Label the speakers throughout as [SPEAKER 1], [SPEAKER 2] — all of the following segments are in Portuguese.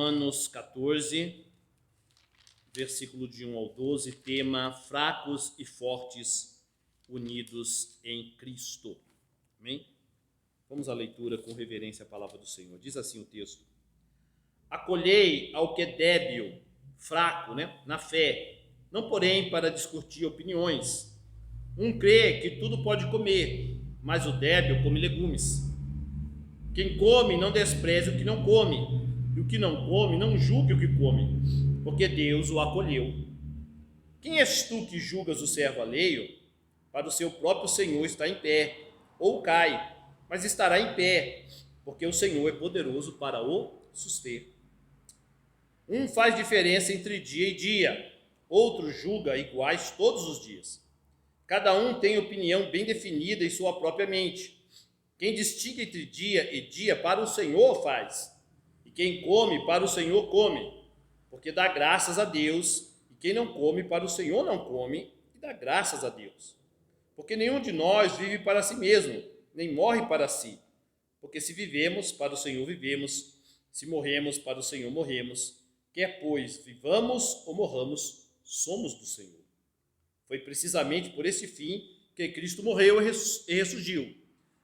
[SPEAKER 1] Romanos 14, versículo de 1 ao 12, tema fracos e fortes unidos em Cristo. Amém? Vamos à leitura com reverência à palavra do Senhor. Diz assim o texto: acolhei ao que é débil, fraco, na fé, não porém para discutir opiniões. Um crê que tudo pode comer, mas o débil come legumes. Quem come não despreze o que não come, e o que não come não julgue o que come, porque Deus o acolheu. Quem és tu que julgas o servo alheio? Para o seu próprio Senhor está em pé, ou cai, mas estará em pé, porque o Senhor é poderoso para o suster. Um faz diferença entre dia e dia, outro julga iguais todos os dias. Cada um tem opinião bem definida em sua própria mente. Quem distingue entre dia e dia para o Senhor faz, e quem come para o Senhor come, porque dá graças a Deus, e quem não come para o Senhor não come, e dá graças a Deus. Porque nenhum de nós vive para si mesmo, nem morre para si. Porque se vivemos, para o Senhor vivemos, se morremos, para o Senhor morremos. Quer, pois, vivamos ou morramos, somos do Senhor. Foi precisamente por esse fim que Cristo morreu e ressurgiu,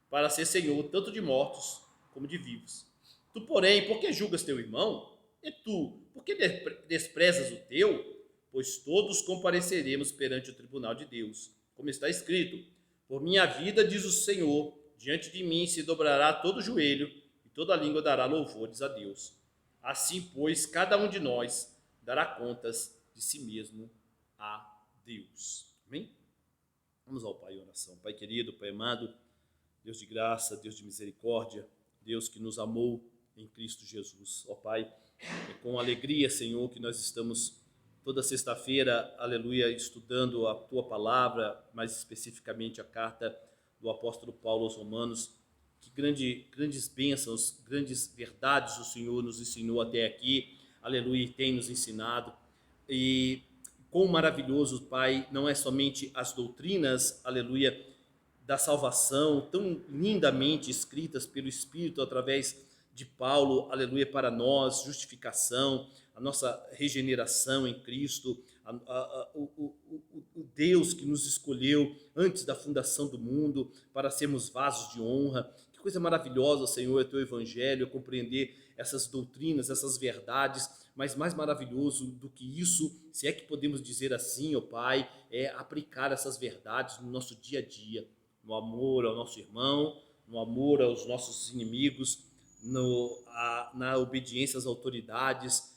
[SPEAKER 1] para ser Senhor tanto de mortos como de vivos. Tu, porém, por que julgas teu irmão? E tu, por que desprezas o teu? Pois todos compareceremos perante o tribunal de Deus. Como está escrito: por minha vida, diz o Senhor, diante de mim se dobrará todo joelho e toda língua dará louvores a Deus. Assim, pois, cada um de nós dará contas de si mesmo a Deus. Amém? Vamos ao Pai em oração. Pai querido, Pai amado, Deus de graça, Deus de misericórdia, Deus que nos amou em Cristo Jesus. Ó Pai, é com alegria, Senhor, que nós estamos toda sexta-feira, aleluia, estudando a Tua palavra, mais especificamente a carta do apóstolo Paulo aos Romanos. Que grandes bênçãos, grandes verdades o Senhor nos ensinou até aqui, aleluia, e tem nos ensinado. E quão maravilhoso, Pai, não é somente as doutrinas, aleluia, da salvação, tão lindamente escritas pelo Espírito através de Paulo, aleluia, para nós, justificação, a nossa regeneração em Cristo, o Deus que nos escolheu antes da fundação do mundo para sermos vasos de honra. Que coisa maravilhosa, Senhor, é teu evangelho, compreender essas doutrinas, essas verdades, mas mais maravilhoso do que isso, se é que podemos dizer assim, ó Pai, é aplicar essas verdades no nosso dia a dia, no amor ao nosso irmão, no amor aos nossos inimigos, na obediência às autoridades,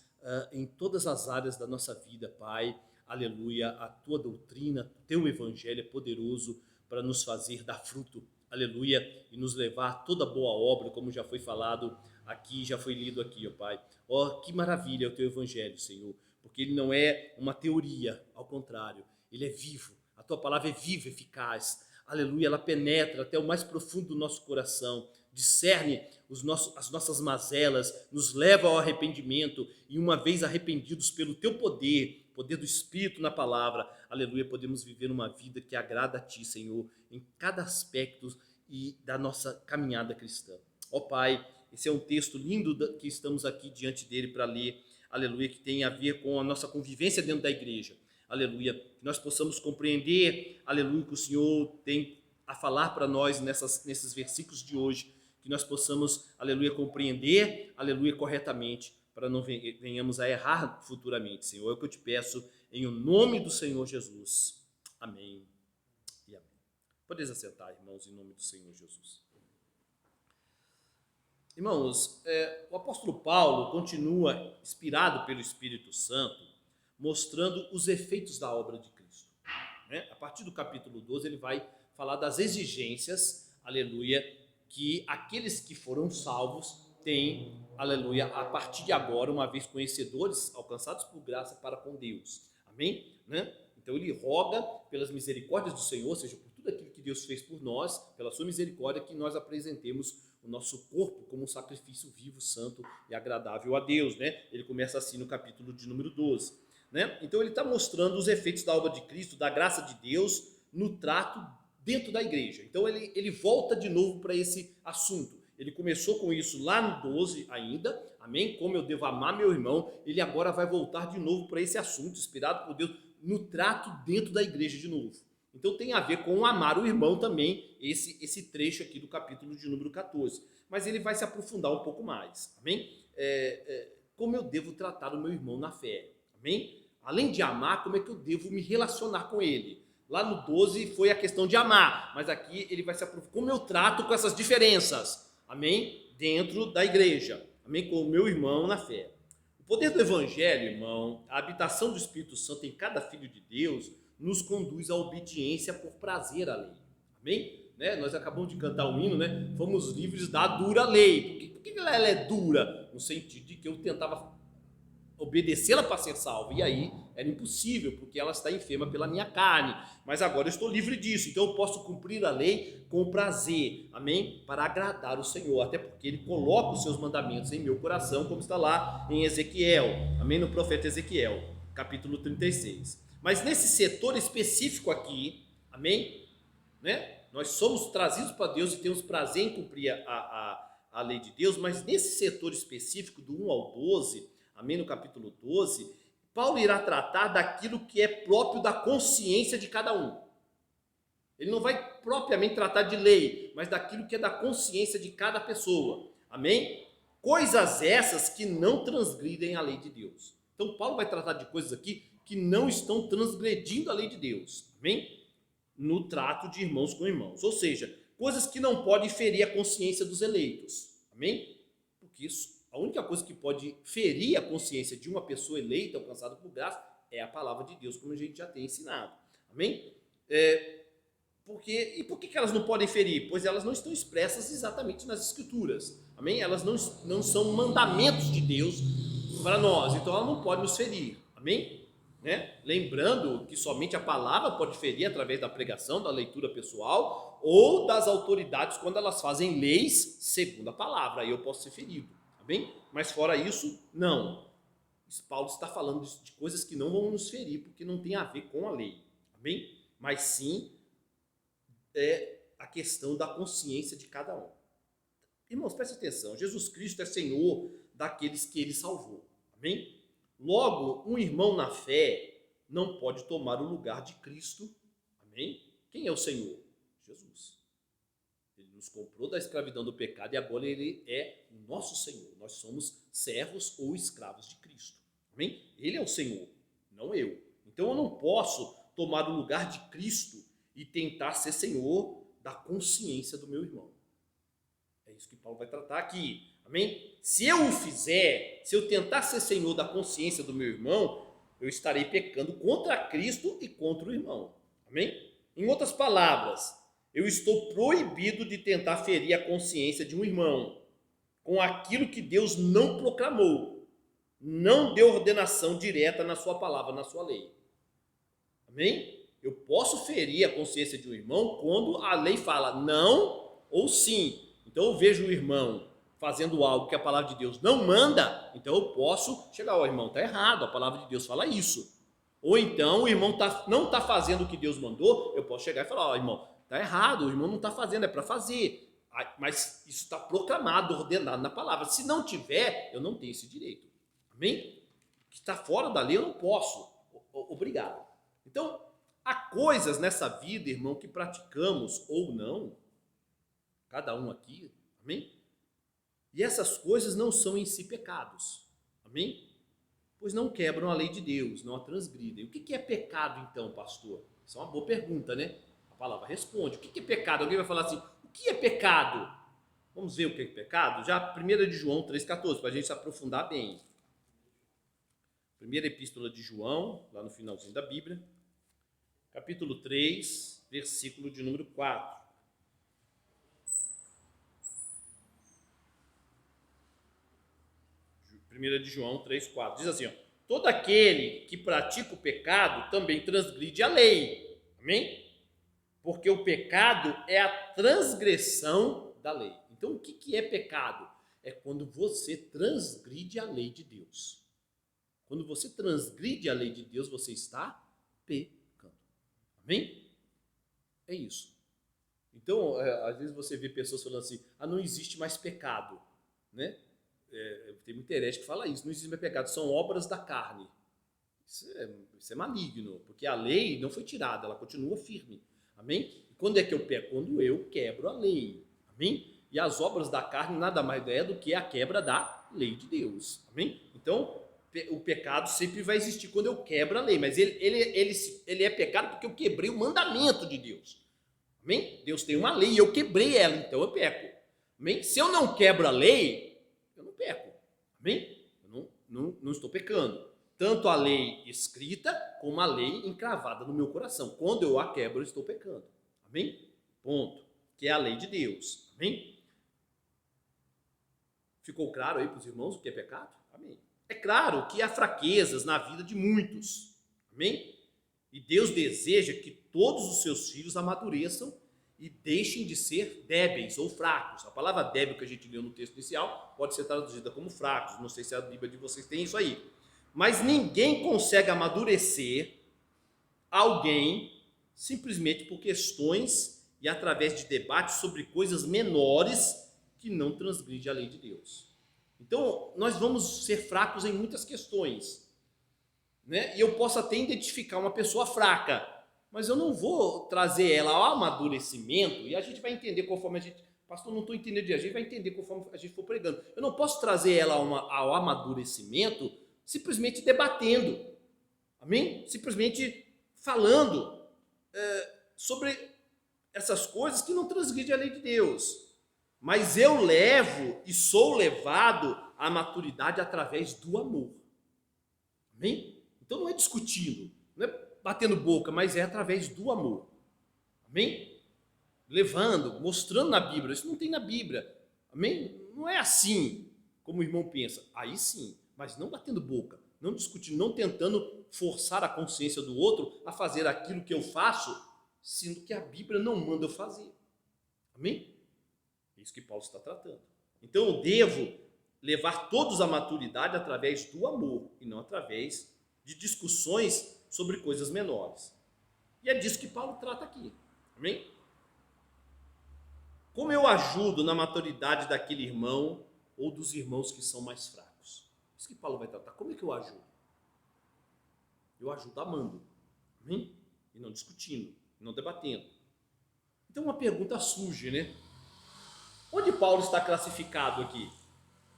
[SPEAKER 1] em todas as áreas da nossa vida, Pai. Aleluia, a tua doutrina, teu evangelho é poderoso para nos fazer dar fruto, aleluia, e nos levar a toda boa obra, como já foi falado aqui, já foi lido aqui, ó Pai. Ó, que maravilha é o teu evangelho, Senhor, porque ele não é uma teoria, ao contrário, ele é vivo, a tua palavra é viva, eficaz, aleluia, ela penetra até o mais profundo do nosso coração, discerne as nossas mazelas, nos leva ao arrependimento, e uma vez arrependidos pelo teu poder do Espírito na palavra, aleluia, podemos viver uma vida que agrada a ti, Senhor, em cada aspecto e da nossa caminhada cristã. Ó Pai, esse é um texto lindo que estamos aqui diante dele para ler, aleluia, que tem a ver com a nossa convivência dentro da igreja. Aleluia, que nós possamos compreender, aleluia, que o Senhor tem a falar para nós nesses versículos de hoje, que nós possamos, aleluia, compreender, aleluia, corretamente, para não venhamos a errar futuramente, Senhor. É o que eu te peço, em o nome do Senhor Jesus. Amém e amém. Podeis assentar, irmãos, em nome do Senhor Jesus. Irmãos, o apóstolo Paulo continua, inspirado pelo Espírito Santo, mostrando os efeitos da obra de Cristo. A partir do capítulo 12, ele vai falar das exigências, aleluia, que aqueles que foram salvos têm, aleluia, a partir de agora, uma vez conhecedores, alcançados por graça para com Deus. Amém? Então ele roga pelas misericórdias do Senhor, ou seja, por tudo aquilo que Deus fez por nós, pela sua misericórdia, que nós apresentemos o nosso corpo como um sacrifício vivo, santo e agradável a Deus. Ele começa assim no capítulo de número 12. Então ele está mostrando os efeitos da obra de Cristo, da graça de Deus no trato dentro da igreja. Então ele volta de novo para esse assunto. Ele começou com isso lá no 12 ainda, amém? Como eu devo amar meu irmão, ele agora vai voltar de novo para esse assunto, inspirado por Deus, no trato dentro da igreja de novo. Então tem a ver com amar o irmão também, esse trecho aqui do capítulo de número 14. Mas ele vai se aprofundar um pouco mais, amém? Como eu devo tratar o meu irmão na fé, amém? Além de amar, como é que eu devo me relacionar com ele? Lá no 12 foi a questão de amar, mas aqui ele vai se aprofundar. Como eu trato com essas diferenças, amém? Dentro da igreja, amém? Com o meu irmão na fé. O poder do evangelho, irmão, a habitação do Espírito Santo em cada filho de Deus, nos conduz à obediência por prazer à lei, amém? Né? Nós acabamos de cantar um hino, né? Fomos livres da dura lei. Por que ela é dura? No sentido de que eu tentava obedecê-la para ser salvo, e aí era impossível, porque ela está enferma pela minha carne, mas agora eu estou livre disso, então eu posso cumprir a lei com prazer, amém? Para agradar o Senhor, até porque ele coloca os seus mandamentos em meu coração, como está lá em Ezequiel, amém? No profeta Ezequiel, capítulo 36. Mas nesse setor específico aqui, amém? Né? Nós somos trazidos para Deus e temos prazer em cumprir a lei de Deus, mas nesse setor específico do 1 ao 12, amém, no capítulo 12, Paulo irá tratar daquilo que é próprio da consciência de cada um. Ele não vai propriamente tratar de lei, mas daquilo que é da consciência de cada pessoa, amém? Coisas essas que não transgridem a lei de Deus. Então Paulo vai tratar de coisas aqui que não estão transgredindo a lei de Deus, amém? No trato de irmãos com irmãos, ou seja, coisas que não podem ferir a consciência dos eleitos, amém? Porque isso, a única coisa que pode ferir a consciência de uma pessoa eleita, alcançada por graça, é a palavra de Deus, como a gente já tem ensinado, amém? Por que elas não podem ferir? Pois elas não estão expressas exatamente nas Escrituras, amém? Elas não são mandamentos de Deus para nós, então ela não pode nos ferir, amém? Né? Lembrando que somente a palavra pode ferir através da pregação, da leitura pessoal ou das autoridades quando elas fazem leis segundo a palavra, aí eu posso ser ferido, tá bem? Mas fora isso, não. Paulo está falando de coisas que não vão nos ferir porque não tem a ver com a lei, tá bem? Mas sim a questão da consciência de cada um. Irmãos, preste atenção, Jesus Cristo é Senhor daqueles que ele salvou, amém? Logo, um irmão na fé não pode tomar o lugar de Cristo, amém? Quem é o Senhor? Jesus. Ele nos comprou da escravidão do pecado e agora ele é o nosso Senhor. Nós somos servos ou escravos de Cristo, amém? Ele é o Senhor, não eu. Então eu não posso tomar o lugar de Cristo e tentar ser Senhor da consciência do meu irmão. É isso que Paulo vai tratar aqui, amém? Se eu o fizer, se eu tentar ser senhor da consciência do meu irmão, eu estarei pecando contra Cristo e contra o irmão, amém? Em outras palavras, eu estou proibido de tentar ferir a consciência de um irmão com aquilo que Deus não proclamou, não deu ordenação direta na sua palavra, na sua lei, amém? Eu posso ferir a consciência de um irmão quando a lei fala não ou sim. Então eu vejo o irmão fazendo algo que a palavra de Deus não manda, então eu posso chegar ao irmão, está errado, a palavra de Deus fala isso. Ou então o irmão não está fazendo o que Deus mandou, eu posso chegar e falar, irmão, está errado, o irmão não está fazendo, é para fazer. Mas isso está proclamado, ordenado na palavra. Se não tiver, eu não tenho esse direito. Amém? O que está fora da lei eu não posso. Obrigado. Então, há coisas nessa vida, irmão, que praticamos ou não, cada um aqui, amém? E essas coisas não são em si pecados, amém? Pois não quebram a lei de Deus, não a transgridem. O que é pecado então, pastor? Isso é uma boa pergunta, né? A palavra responde. O que é pecado? Alguém vai falar assim, o que é pecado? Vamos ver o que é pecado? Já 1 de João 3,14, para a gente se aprofundar bem. Primeira epístola de João, lá no finalzinho da Bíblia, capítulo 3, versículo de número 4. 1 de João 3,4. Diz assim, ó, todo aquele que pratica o pecado também transgride a lei. Amém? Porque o pecado é a transgressão da lei. Então, o que é pecado? É quando você transgride a lei de Deus. Quando você transgride a lei de Deus, você está pecando. Amém? É isso. Então, às vezes você vê pessoas falando assim, não existe mais pecado, né? Tem muita herege que fala isso, não existe mais pecado, são obras da carne. Isso é maligno, porque a lei não foi tirada, ela continua firme. Amém? E quando é que eu peco? Quando eu quebro a lei. Amém? E as obras da carne nada mais é do que a quebra da lei de Deus. Amém? Então, o pecado sempre vai existir quando eu quebro a lei, mas ele é pecado porque eu quebrei o mandamento de Deus. Amém? Deus tem uma lei e eu quebrei ela, então eu peco. Amém? Se eu não quebro a lei, eu não peco. Amém? Eu não estou pecando. Tanto a lei escrita como a lei encravada no meu coração. Quando eu a quebro, eu estou pecando. Amém? Ponto. Que é a lei de Deus. Amém? Ficou claro aí para os irmãos o que é pecado? Amém. É claro que há fraquezas na vida de muitos. Amém? E Deus deseja que todos os seus filhos amadureçam e deixem de ser débeis ou fracos. A palavra débil que a gente leu no texto inicial pode ser traduzida como fracos. Não sei se a Bíblia de vocês tem isso aí. Mas ninguém consegue amadurecer alguém simplesmente por questões e através de debates sobre coisas menores que não transgridem a lei de Deus. Então, nós vamos ser fracos em muitas questões, né? E eu posso até identificar uma pessoa fraca, mas eu não vou trazer ela ao amadurecimento, e a gente vai entender conforme a gente... Pastor, não estou entendendo, a gente vai entender conforme a gente for pregando. Eu não posso trazer ela ao amadurecimento simplesmente debatendo, amém? Simplesmente falando sobre essas coisas que não transgridem a lei de Deus. Mas eu levo e sou levado à maturidade através do amor. Amém? Então não é discutindo, não é batendo boca, mas é através do amor. Amém? Levando, mostrando na Bíblia. Isso não tem na Bíblia. Amém? Não é assim como o irmão pensa. Aí sim, mas não batendo boca, não discutindo, não tentando forçar a consciência do outro a fazer aquilo que eu faço, sendo que a Bíblia não manda eu fazer. Amém? É isso que Paulo está tratando. Então eu devo levar todos à maturidade através do amor e não através de discussões sobre coisas menores. E é disso que Paulo trata aqui. Amém? Como eu ajudo na maturidade daquele irmão ou dos irmãos que são mais fracos? Isso que Paulo vai tratar. Como é que eu ajudo? Eu ajudo amando. Amém? E não discutindo, não debatendo. Então uma pergunta surge, né? Onde Paulo está classificado aqui?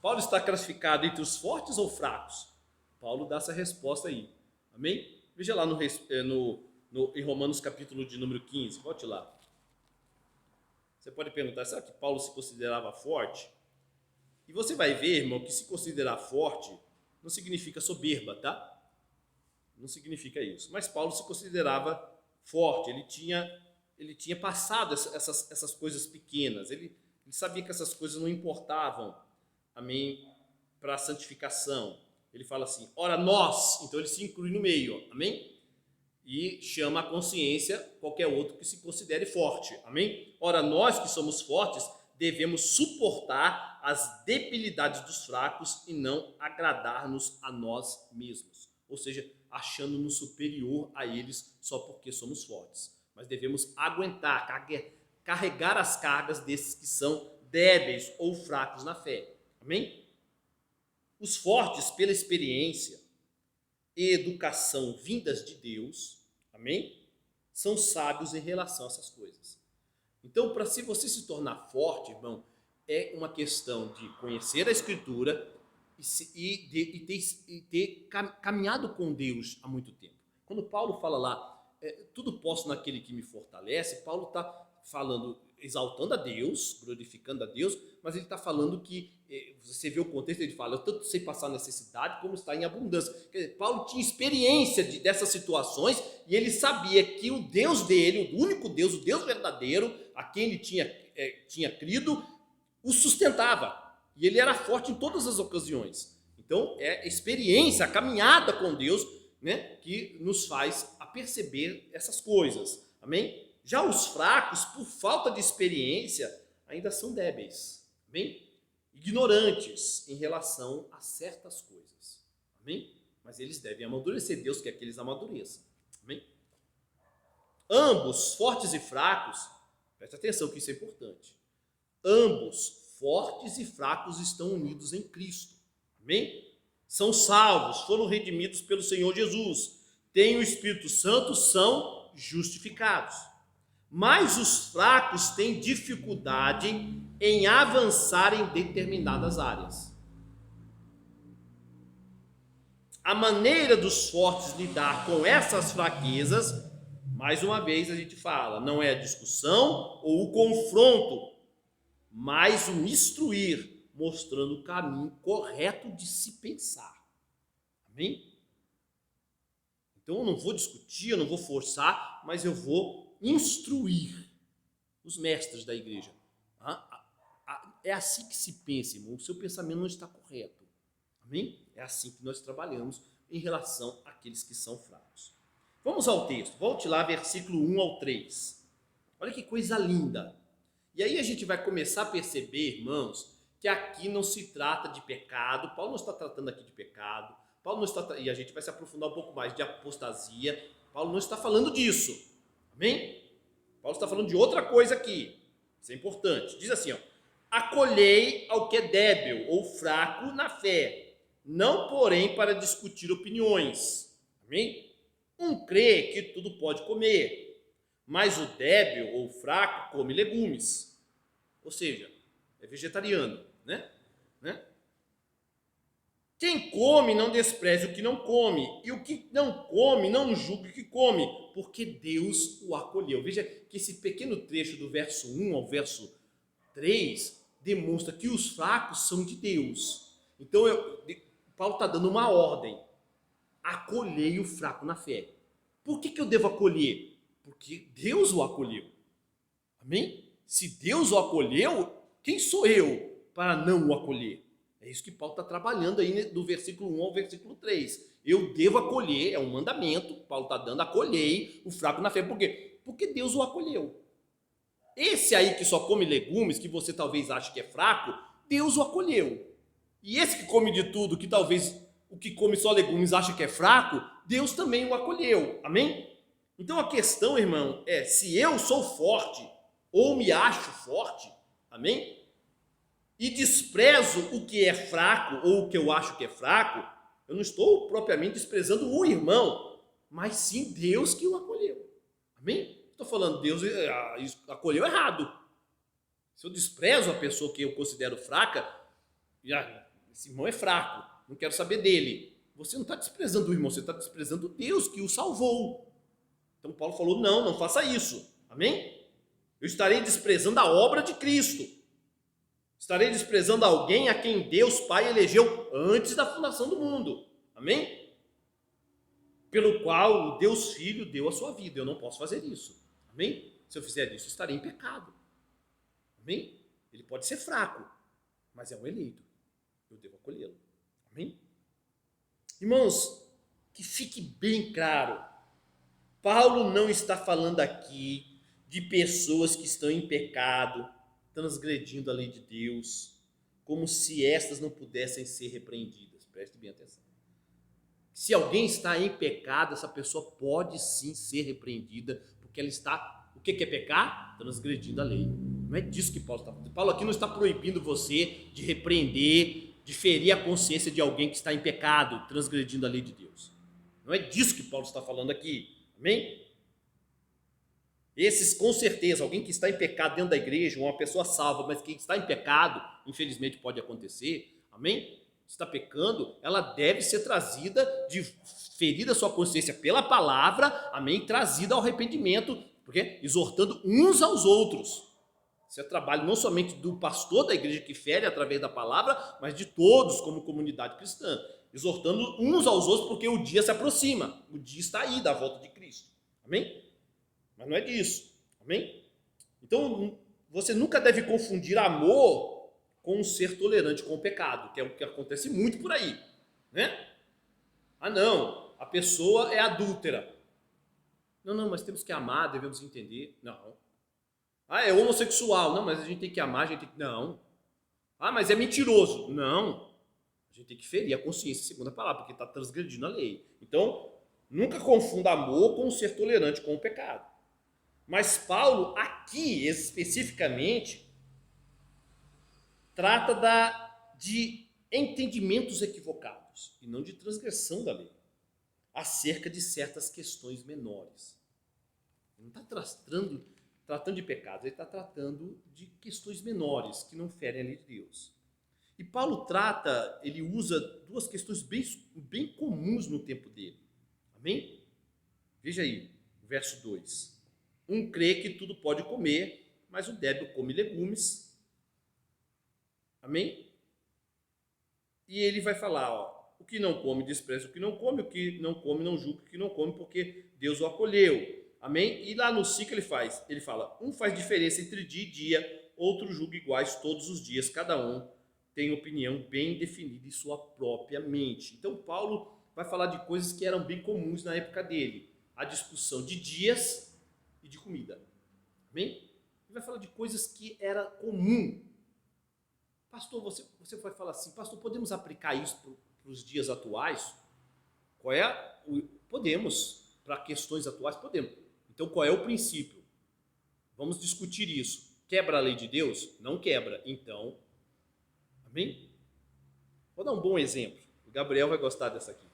[SPEAKER 1] Paulo está classificado entre os fortes ou fracos? Paulo dá essa resposta aí. Amém? Veja lá em Romanos capítulo de número 15. Volte lá. Você pode perguntar, será que Paulo se considerava forte? E você vai ver, irmão, que se considerar forte não significa soberba, tá? Não significa isso. Mas Paulo se considerava forte. Ele tinha passado essas coisas pequenas. Ele sabia que essas coisas não importavam, amém, para a santificação. Ele fala assim, ora nós, então ele se inclui no meio, amém? E chama a consciência qualquer outro que se considere forte, amém? Ora nós que somos fortes devemos suportar as debilidades dos fracos e não agradar-nos a nós mesmos, ou seja, achando-nos superior a eles só porque somos fortes, mas devemos aguentar, carregar as cargas desses que são débeis ou fracos na fé. Amém? Os fortes, pela experiência e educação vindas de Deus, amém? São sábios em relação a essas coisas. Então, se você se tornar forte, irmão, é uma questão de conhecer a Escritura e ter caminhado com Deus há muito tempo. Quando Paulo fala lá, tudo posso naquele que me fortalece, Paulo está falando, exaltando a Deus, glorificando a Deus, mas ele está falando que, você vê o contexto, ele fala, eu tanto sei passar necessidade como está em abundância. Quer dizer, Paulo tinha experiência dessas situações e ele sabia que o Deus dele, o único Deus, o Deus verdadeiro, a quem ele tinha crido, o sustentava. E ele era forte em todas as ocasiões. Então, é a experiência, a caminhada com Deus, né, que nos faz a perceber essas coisas. Amém? Já os fracos, por falta de experiência, ainda são débeis. Amém? Ignorantes em relação a certas coisas. Amém? Mas eles devem amadurecer. Deus quer que eles amadureçam. Amém? Ambos, fortes e fracos, Presta atenção que isso é importante. Ambos, fortes e fracos, estão unidos em Cristo. Amém? São salvos, foram redimidos pelo Senhor Jesus. Têm o Espírito Santo, são justificados. Mas os fracos têm dificuldade em avançar em determinadas áreas. A maneira dos fortes lidar com essas fraquezas, mais uma vez a gente fala, não é a discussão ou o confronto, mas o instruir, mostrando o caminho correto de se pensar. Amém? Então eu não vou discutir, eu não vou forçar, mas eu vou instruir os mestres da igreja. É assim que se pensa, irmão. O seu pensamento não está correto. Amém? É assim que nós trabalhamos em relação àqueles que são fracos. Vamos ao texto. Volte lá, versículo 1 ao 3. Olha que coisa linda. E aí a gente vai começar a perceber, irmãos, que aqui não se trata de pecado. Paulo não está tratando aqui de pecado. Paulo não está, e a gente vai se aprofundar um pouco mais de apostasia. Paulo não está falando disso. Amém? Paulo está falando de outra coisa aqui. Isso é importante. Diz assim, ó: acolhei ao que é débil ou fraco na fé, não porém para discutir opiniões. Amém? Um crê que tudo pode comer, mas o débil ou fraco come legumes. Ou seja, é vegetariano, né? Quem come não despreze o que não come, e o que não come não julgue o que come, porque Deus o acolheu. Veja que esse pequeno trecho do verso 1 ao verso 3 demonstra que os fracos são de Deus. Então, Paulo está dando uma ordem: acolhei o fraco na fé. Por que eu devo acolher? Porque Deus o acolheu. Amém? Se Deus o acolheu, quem sou eu para não o acolher? É isso que Paulo está trabalhando aí do versículo 1 ao versículo 3. Eu devo acolher, é um mandamento, Paulo está dando, acolhei o fraco na fé. Por quê? Porque Deus o acolheu. Esse aí que só come legumes, que você talvez ache que é fraco, Deus o acolheu. E esse que come de tudo, que talvez o que come só legumes acha que é fraco, Deus também o acolheu. Amém? Então a questão, irmão, é se eu sou forte ou me acho forte, amém? E desprezo o que é fraco ou o que eu acho que é fraco, eu não estou propriamente desprezando o irmão, mas sim Deus que o acolheu. Amém? Estou falando, Deus acolheu errado. Se eu desprezo a pessoa que eu considero fraca, esse irmão é fraco, não quero saber dele. Você não está desprezando o irmão, você está desprezando Deus que o salvou. Então Paulo falou, não faça isso. Amém? Eu estarei desprezando a obra de Cristo. Estarei desprezando alguém a quem Deus Pai elegeu antes da fundação do mundo. Amém? Pelo qual o Deus Filho deu a sua vida. Eu não posso fazer isso. Amém? Se eu fizer isso, estarei em pecado. Amém? Ele pode ser fraco, mas é um eleito. Eu devo acolhê-lo. Amém? Irmãos, que fique bem claro. Paulo não está falando aqui de pessoas que estão em pecado, transgredindo a lei de Deus, como se estas não pudessem ser repreendidas. Preste bem atenção. Se alguém está em pecado, essa pessoa pode sim ser repreendida, porque ela está, o que é pecar? Transgredindo a lei. Não é disso que Paulo está falando. Paulo aqui não está proibindo você de repreender, de ferir a consciência de alguém que está em pecado, transgredindo a lei de Deus. Não é disso que Paulo está falando aqui. Amém? Esses, com certeza, alguém que está em pecado dentro da igreja, uma pessoa salva, mas que está em pecado, infelizmente pode acontecer, amém? Está pecando, ela deve ser trazida, ferida a sua consciência pela palavra, amém? Trazida ao arrependimento, porque exortando uns aos outros. Isso é trabalho não somente do pastor da igreja que fere através da palavra, mas de todos como comunidade cristã, exortando uns aos outros, porque o dia se aproxima, o dia está aí da volta de Cristo, amém? Mas não é disso, amém? Então, você nunca deve confundir amor com ser tolerante com o pecado, que é o que acontece muito por aí, né? Não, a pessoa é adúltera. Não, mas temos que amar, devemos entender. Não. É homossexual. Não, mas a gente tem que amar, a gente tem que... Não. Mas é mentiroso. Não. A gente tem que ferir a consciência, segundo a palavra, porque está transgredindo a lei. Então, nunca confunda amor com ser tolerante com o pecado. Mas Paulo, aqui especificamente, trata de entendimentos equivocados e não de transgressão da lei, acerca de certas questões menores. Ele não está tratando de pecados, ele está tratando de questões menores que não ferem a lei de Deus. E Paulo ele usa duas questões bem comuns no tempo dele. Amém? Veja aí, verso 2. Um crê que tudo pode comer, mas o débil come legumes. Amém? E ele vai falar, o que não come despreza o que não come, o que não come não julga o que não come, porque Deus o acolheu. Amém? E lá no 5 ele fala, um faz diferença entre dia e dia, outro julga iguais todos os dias, cada um tem opinião bem definida em sua própria mente. Então Paulo vai falar de coisas que eram bem comuns na época dele, a discussão de dias e de comida. Amém? Ele vai falar de coisas que era comum. Pastor, você vai falar assim, pastor, podemos aplicar isso para os dias atuais? Podemos, para questões atuais, podemos. Então, qual é o princípio? Vamos discutir isso. Quebra a lei de Deus? Não quebra. Então, amém? Vou dar um bom exemplo. O Gabriel vai gostar dessa aqui.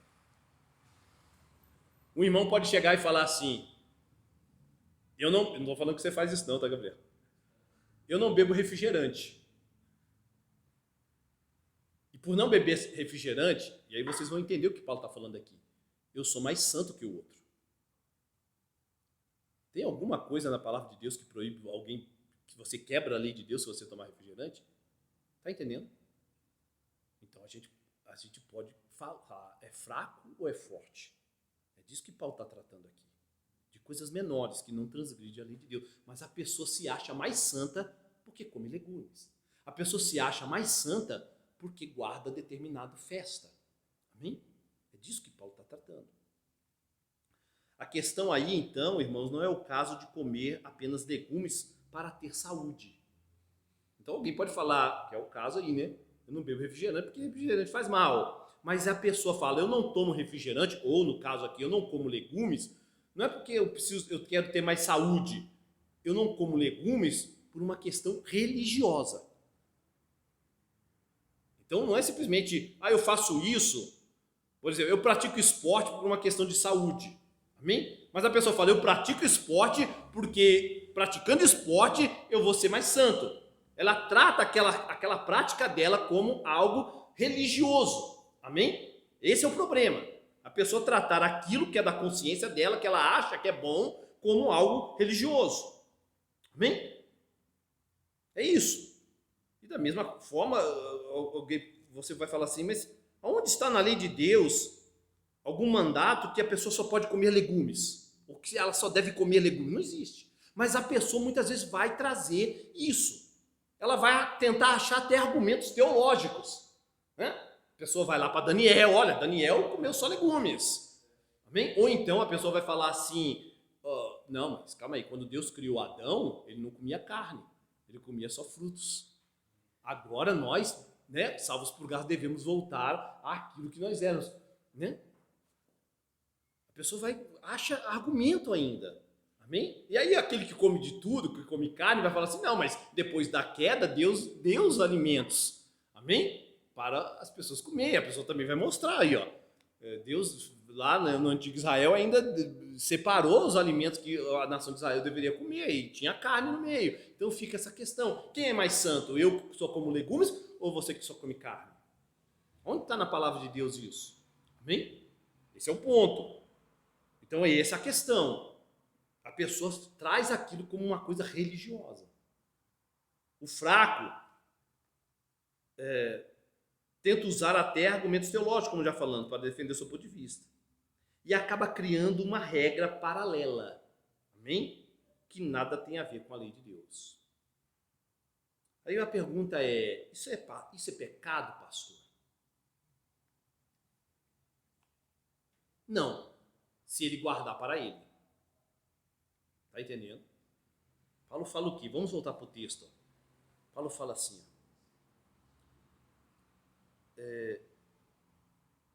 [SPEAKER 1] Um irmão pode chegar e falar assim, eu não estou falando que você faz isso não, tá, Gabriel? Eu não bebo refrigerante. E por não beber refrigerante, e aí vocês vão entender o que Paulo está falando aqui, eu sou mais santo que o outro. Tem alguma coisa na palavra de Deus que proíbe alguém, que você quebra a lei de Deus se você tomar refrigerante? Está entendendo? Então a gente pode falar, é fraco ou é forte? É disso que Paulo está tratando aqui. De coisas menores, que não transgride a lei de Deus. Mas a pessoa se acha mais santa porque come legumes. A pessoa se acha mais santa porque guarda determinada festa. Amém? É disso que Paulo está tratando. A questão aí, então, irmãos, não é o caso de comer apenas legumes para ter saúde. Então alguém pode falar, que é o caso aí, né? Eu não bebo refrigerante porque refrigerante faz mal. Mas a pessoa fala, eu não tomo refrigerante, ou no caso aqui, eu não como legumes, não é porque eu quero ter mais saúde. Eu não como legumes por uma questão religiosa. Então não é simplesmente, eu faço isso, por exemplo, eu pratico esporte por uma questão de saúde. Amém? Mas a pessoa fala, eu pratico esporte porque praticando esporte eu vou ser mais santo. Ela trata aquela prática dela como algo religioso. Amém? Esse é o problema. A pessoa tratar aquilo que é da consciência dela, que ela acha que é bom, como algo religioso. Amém? É isso. E da mesma forma, você vai falar assim, mas onde está na lei de Deus algum mandato que a pessoa só pode comer legumes? Ou que ela só deve comer legumes? Não existe. Mas a pessoa muitas vezes vai trazer isso. Ela vai tentar achar até argumentos teológicos. Né? A pessoa vai lá para Daniel, olha, Daniel comeu só legumes. Amém? Ou então a pessoa vai falar assim, não, mas calma aí, quando Deus criou Adão, ele não comia carne, ele comia só frutos. Agora nós, né, salvos por graça, devemos voltar àquilo que nós éramos. Né? A pessoa acha argumento ainda. Amém? E aí aquele que come de tudo, que come carne, vai falar assim, não, mas depois da queda, Deus deu os alimentos. Amém? Para as pessoas comerem. A pessoa também vai mostrar aí, ó. Deus, lá no antigo Israel, ainda separou os alimentos que a nação de Israel deveria comer, e tinha carne no meio. Então fica essa questão. Quem é mais santo? Eu que só como legumes ou você que só come carne? Onde está na palavra de Deus isso? Amém? Esse é o ponto. Então é essa a questão. A pessoa traz aquilo como uma coisa religiosa. O fraco tenta usar até argumentos teológicos, como já falando, para defender o seu ponto de vista. E acaba criando uma regra paralela. Amém? Que nada tem a ver com a lei de Deus. Aí a pergunta é, isso é pecado, pastor? Não, se ele guardar para ele. Está entendendo? Paulo fala o quê? Vamos voltar para o texto. Paulo fala assim.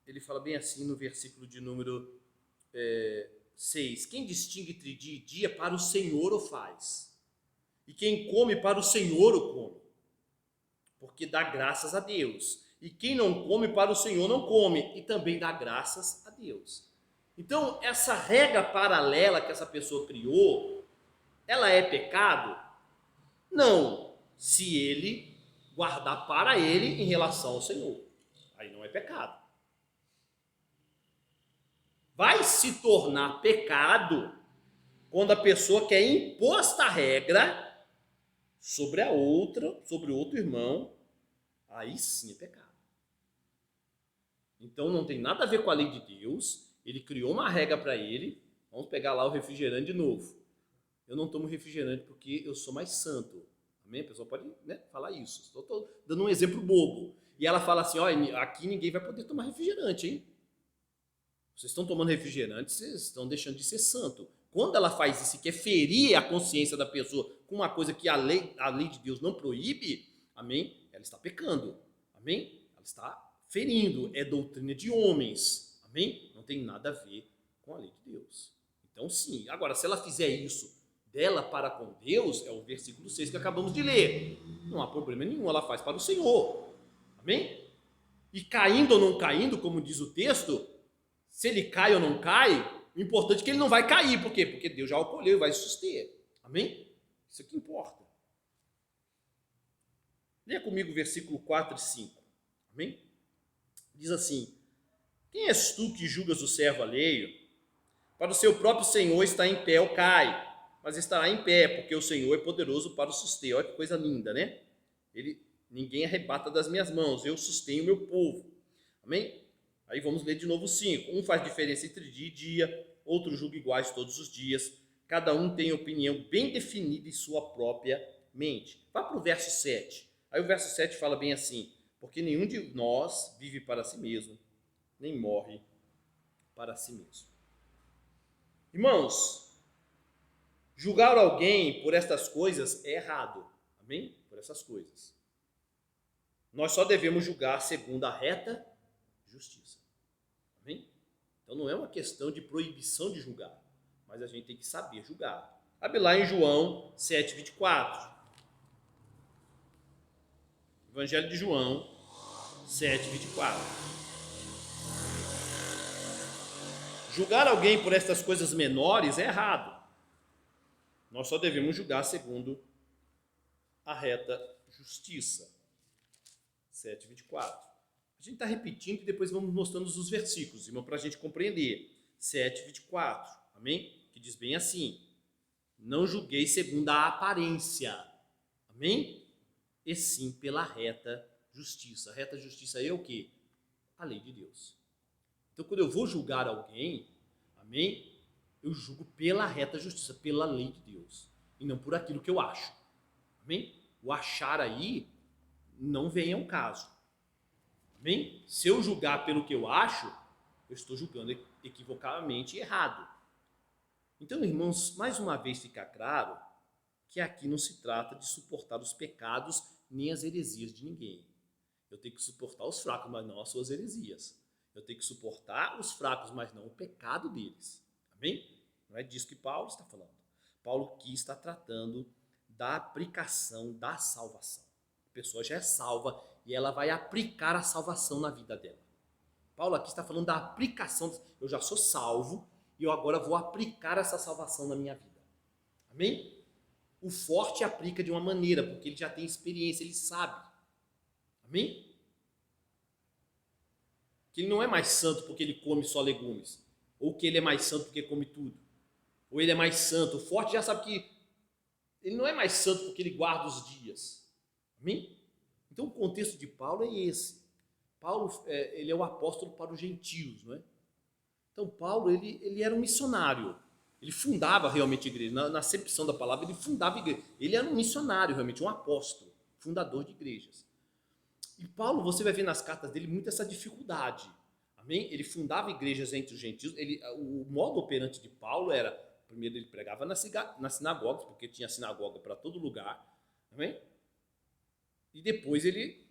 [SPEAKER 1] Ele fala bem assim no versículo de número 6. Quem distingue entre dia e dia, para o Senhor o faz. E quem come, para o Senhor o come, porque dá graças a Deus. E quem não come, para o Senhor não come, e também dá graças a Deus. Então, essa regra paralela que essa pessoa criou, ela é pecado? Não, se ele guardar para ele em relação ao Senhor. Aí não é pecado. Vai se tornar pecado quando a pessoa quer impor esta regra sobre a outra, sobre o outro irmão. Aí sim é pecado. Então não tem nada a ver com a lei de Deus. Ele criou uma regra para ele. Vamos pegar lá o refrigerante de novo. Eu não tomo refrigerante porque eu sou mais santo. Amém? A pessoa pode, né, falar isso. Estou dando um exemplo bobo. E ela fala assim, olha, aqui ninguém vai poder tomar refrigerante, hein? Vocês estão tomando refrigerante, vocês estão deixando de ser santo. Quando ela faz isso e quer ferir a consciência da pessoa com uma coisa que a lei de Deus não proíbe, amém? Ela está pecando, amém? Ela está ferindo, é doutrina de homens, amém? Não tem nada a ver com a lei de Deus. Então sim, agora se ela fizer isso dela para com Deus, é o versículo 6 que acabamos de ler, não há problema nenhum, ela faz para o Senhor, amém? E caindo ou não caindo, como diz o texto, se ele cai ou não cai, o importante é que ele não vai cair. Por quê? Porque Deus já o acolheu e vai suster. Amém? Isso é que importa. Leia comigo o versículo 4 e 5. Amém? Diz assim: quem és tu que julgas o servo alheio? Para o seu próprio Senhor está em pé ou cai, mas estará em pé, porque o Senhor é poderoso para o suster. Olha que coisa linda, né? Ninguém arrebata das minhas mãos, eu sustenho o meu povo. Amém? Aí vamos ler de novo 5. Um faz diferença entre dia e dia, outro julga iguais todos os dias. Cada um tem opinião bem definida em sua própria mente. Vá para o verso 7. Aí o verso 7 fala bem assim: porque nenhum de nós vive para si mesmo, nem morre para si mesmo. Irmãos, julgar alguém por estas coisas é errado. Amém? Por essas coisas. Nós só devemos julgar segundo a reta justiça. Amém? Então não é uma questão de proibição de julgar, mas a gente tem que saber julgar. Abre lá em João 7,24. Evangelho de João 7,24. Julgar alguém por estas coisas menores é errado. Nós só devemos julgar segundo a reta justiça. 7,24. A gente está repetindo e depois vamos mostrando os versículos, irmão, para a gente compreender. 7,24, amém? Que diz bem assim: não julguei segundo a aparência, amém? E sim pela reta justiça. A reta justiça é o quê? A lei de Deus. Então, quando eu vou julgar alguém, amém? Eu julgo pela reta justiça, pela lei de Deus, e não por aquilo que eu acho, amém? O achar aí não vem ao caso. Amém? Se eu julgar pelo que eu acho, eu estou julgando equivocadamente errado. Então, irmãos, mais uma vez fica claro que aqui não se trata de suportar os pecados nem as heresias de ninguém. Eu tenho que suportar os fracos, mas não as suas heresias. Eu tenho que suportar os fracos, mas não o pecado deles. Amém? Não é disso que Paulo está falando. Paulo aqui está tratando da aplicação da salvação. A pessoa já é salva e ela vai aplicar a salvação na vida dela. Paulo aqui está falando da aplicação. Eu já sou salvo e eu agora vou aplicar essa salvação na minha vida. Amém? O forte aplica de uma maneira, porque ele já tem experiência, ele sabe. Amém? Que ele não é mais santo porque ele come só legumes. Ou que ele é mais santo porque come tudo. Ou ele é mais santo. O forte já sabe que ele não é mais santo porque ele guarda os dias. Amém? Então, o contexto de Paulo é esse. Paulo, ele é o apóstolo para os gentios, não é? Então, Paulo, ele era um missionário. Ele fundava realmente a igreja. Na acepção da palavra, ele fundava a igreja. Ele era um missionário, realmente, um apóstolo, fundador de igrejas. E Paulo, você vai ver nas cartas dele muito essa dificuldade. Amém? Ele fundava igrejas entre os gentios. O modo operante de Paulo era, primeiro ele pregava nas sinagogas, porque tinha sinagoga para todo lugar. Amém? E depois ele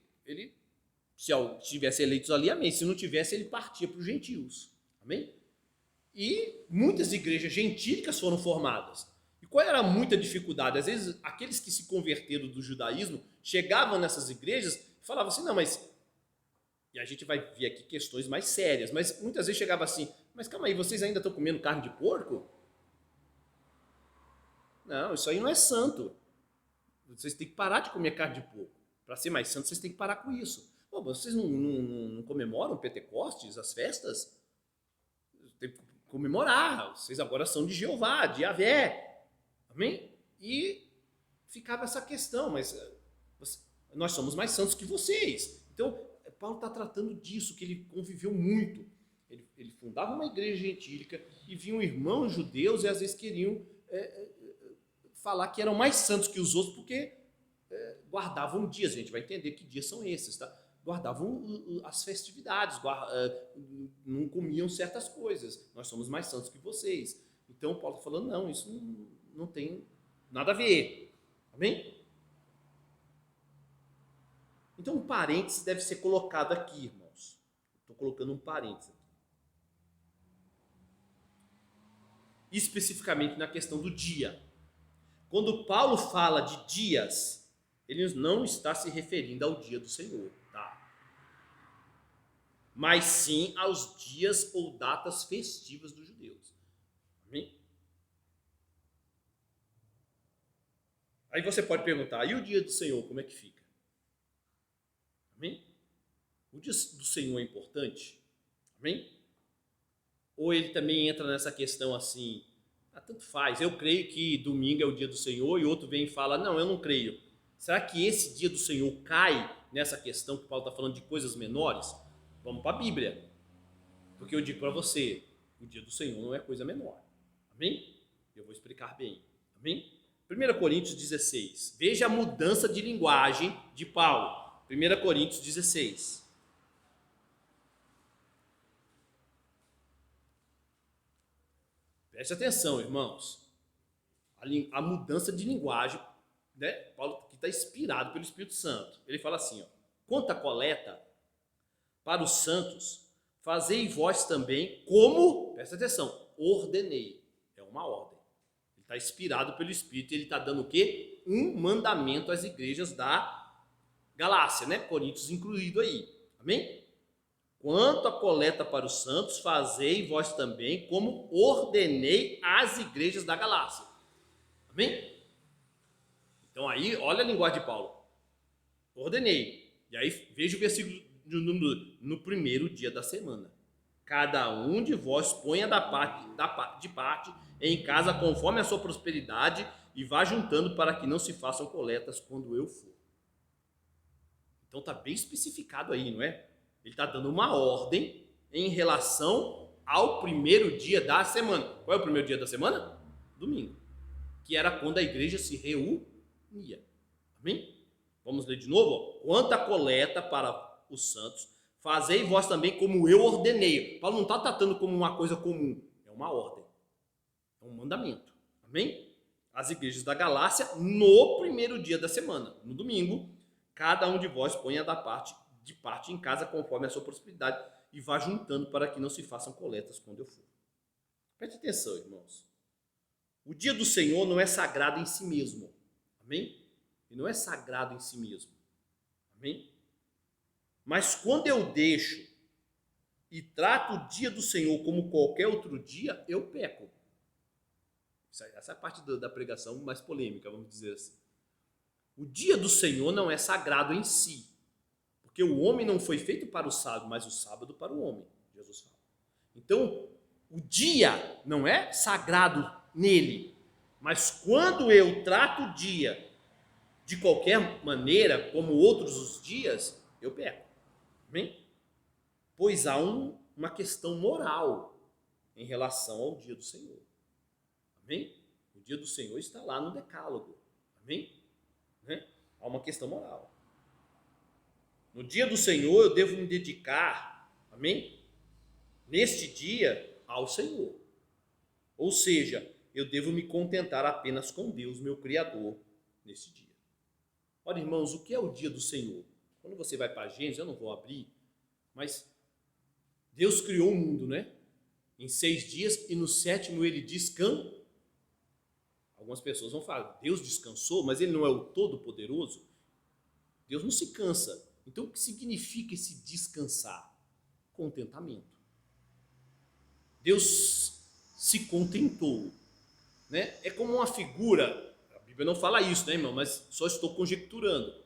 [SPEAKER 1] se tivesse eleitos ali, amém. Se não tivesse, ele partia para os gentios. Amém? E muitas igrejas gentílicas foram formadas. E qual era muita dificuldade? Às vezes, aqueles que se converteram do judaísmo chegavam nessas igrejas e falavam assim, não, mas... E a gente vai ver aqui questões mais sérias, mas muitas vezes chegava assim, mas calma aí, vocês ainda estão comendo carne de porco? Não, isso aí não é santo. Vocês têm que parar de comer carne de porco. Para ser mais santo, vocês têm que parar com isso. Pô, vocês não comemoram Pentecostes, as festas? Tem que comemorar. Vocês agora são de Jeová, de Yahvé. Amém? E ficava essa questão, mas nós somos mais santos que vocês. Então, Paulo está tratando disso, que ele conviveu muito. Ele fundava uma igreja gentílica e vinham irmãos judeus e às vezes queriam falar que eram mais santos que os outros porque guardavam dias. A gente vai entender que dias são esses, tá? Guardavam as festividades, não comiam certas coisas. Nós somos mais santos que vocês. Então, Paulo está falando, não, isso não tem nada a ver. Amém? Então, um parênteses deve ser colocado aqui, irmãos. Estou colocando um parênteses aqui. Especificamente na questão do dia. Quando Paulo fala de dias, ele não está se referindo ao dia do Senhor, tá? Mas sim aos dias ou datas festivas dos judeus. Amém? Aí você pode perguntar, e o dia do Senhor, como é que fica? Amém? O dia do Senhor é importante? Amém? Ou ele também entra nessa questão assim, tanto faz, eu creio que domingo é o dia do Senhor, e outro vem e fala, não, eu não creio. Será que esse dia do Senhor cai nessa questão que Paulo está falando de coisas menores? Vamos para a Bíblia. Porque eu digo para você, o dia do Senhor não é coisa menor. Amém? Eu vou explicar bem. Amém? 1 Coríntios 16. Veja a mudança de linguagem de Paulo. 1 Coríntios 16. Preste atenção, irmãos. A mudança de linguagem, né? Paulo que está inspirado pelo Espírito Santo. Ele fala assim, ó, quanto à coleta para os santos, fazei vós também como, presta atenção, ordenei. É uma ordem. Ele está inspirado pelo Espírito e ele está dando o quê? Um mandamento às igrejas da Galácia, né? Coríntios incluído aí. Amém? Quanto à coleta para os santos, fazei vós também como ordenei às igrejas da Galácia. Amém? Então aí, olha a linguagem de Paulo. Ordenei. E aí, veja o versículo no primeiro dia da semana. Cada um de vós ponha de parte em casa conforme a sua prosperidade e vá juntando para que não se façam coletas quando eu for. Então está bem especificado aí, não é? Ele está dando uma ordem em relação ao primeiro dia da semana. Qual é o primeiro dia da semana? Domingo. Que era quando a igreja se reunia. Amém? Vamos ler de novo? Quanto à coleta para os santos, fazei vós também como eu ordenei. Paulo não está tratando como uma coisa comum. É uma ordem. É um mandamento. Amém? As igrejas da Galácia no primeiro dia da semana. No domingo, cada um de vós ponha de parte em casa conforme a sua prosperidade e vá juntando para que não se façam coletas quando eu for. Preste atenção, irmãos. O dia do Senhor não é sagrado em si mesmo. Amém? Ele não é sagrado em si mesmo. Amém? Mas quando eu deixo e trato o dia do Senhor como qualquer outro dia, eu peco. Essa é a parte da pregação mais polêmica, vamos dizer assim. O dia do Senhor não é sagrado em si, porque o homem não foi feito para o sábado, mas o sábado para o homem, Jesus fala. Então, o dia não é sagrado nele, mas quando eu trato o dia de qualquer maneira, como outros os dias, eu peco. Amém? Pois há uma questão moral em relação ao dia do Senhor. Amém? O dia do Senhor está lá no Decálogo. Amém? Né? Há uma questão moral. No dia do Senhor eu devo me dedicar, amém? Neste dia, ao Senhor. Ou seja, eu devo me contentar apenas com Deus, meu Criador, neste dia. Olha, irmãos, o que é o dia do Senhor? Quando você vai para a Gênesis, eu não vou abrir, mas Deus criou o mundo, né? em 6 dias e no 7º ele descansou. Algumas pessoas vão falar, Deus descansou, mas ele não é o Todo-Poderoso? Deus não se cansa. Então, o que significa esse descansar? Contentamento. Deus se contentou, né? É como uma figura, a Bíblia não fala isso, né, irmão? Mas só estou conjecturando.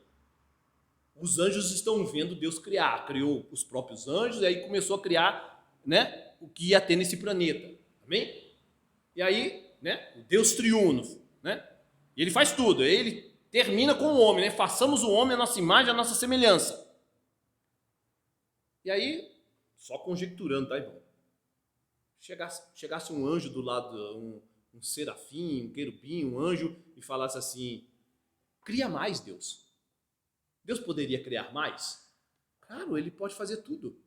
[SPEAKER 1] Os anjos estão vendo Deus criar, criou os próprios anjos, e aí começou a criar, né, o que ia ter nesse planeta, amém? E aí, né, o Deus triuno, né? E ele faz tudo, ele termina com o homem, né? Façamos o homem a nossa imagem, a nossa semelhança. E aí, só conjecturando, tá, irmão? Chegasse um anjo do lado, um serafim, um querubim, um anjo, e falasse assim, cria mais, Deus. Deus poderia criar mais? Claro, ele pode fazer tudo.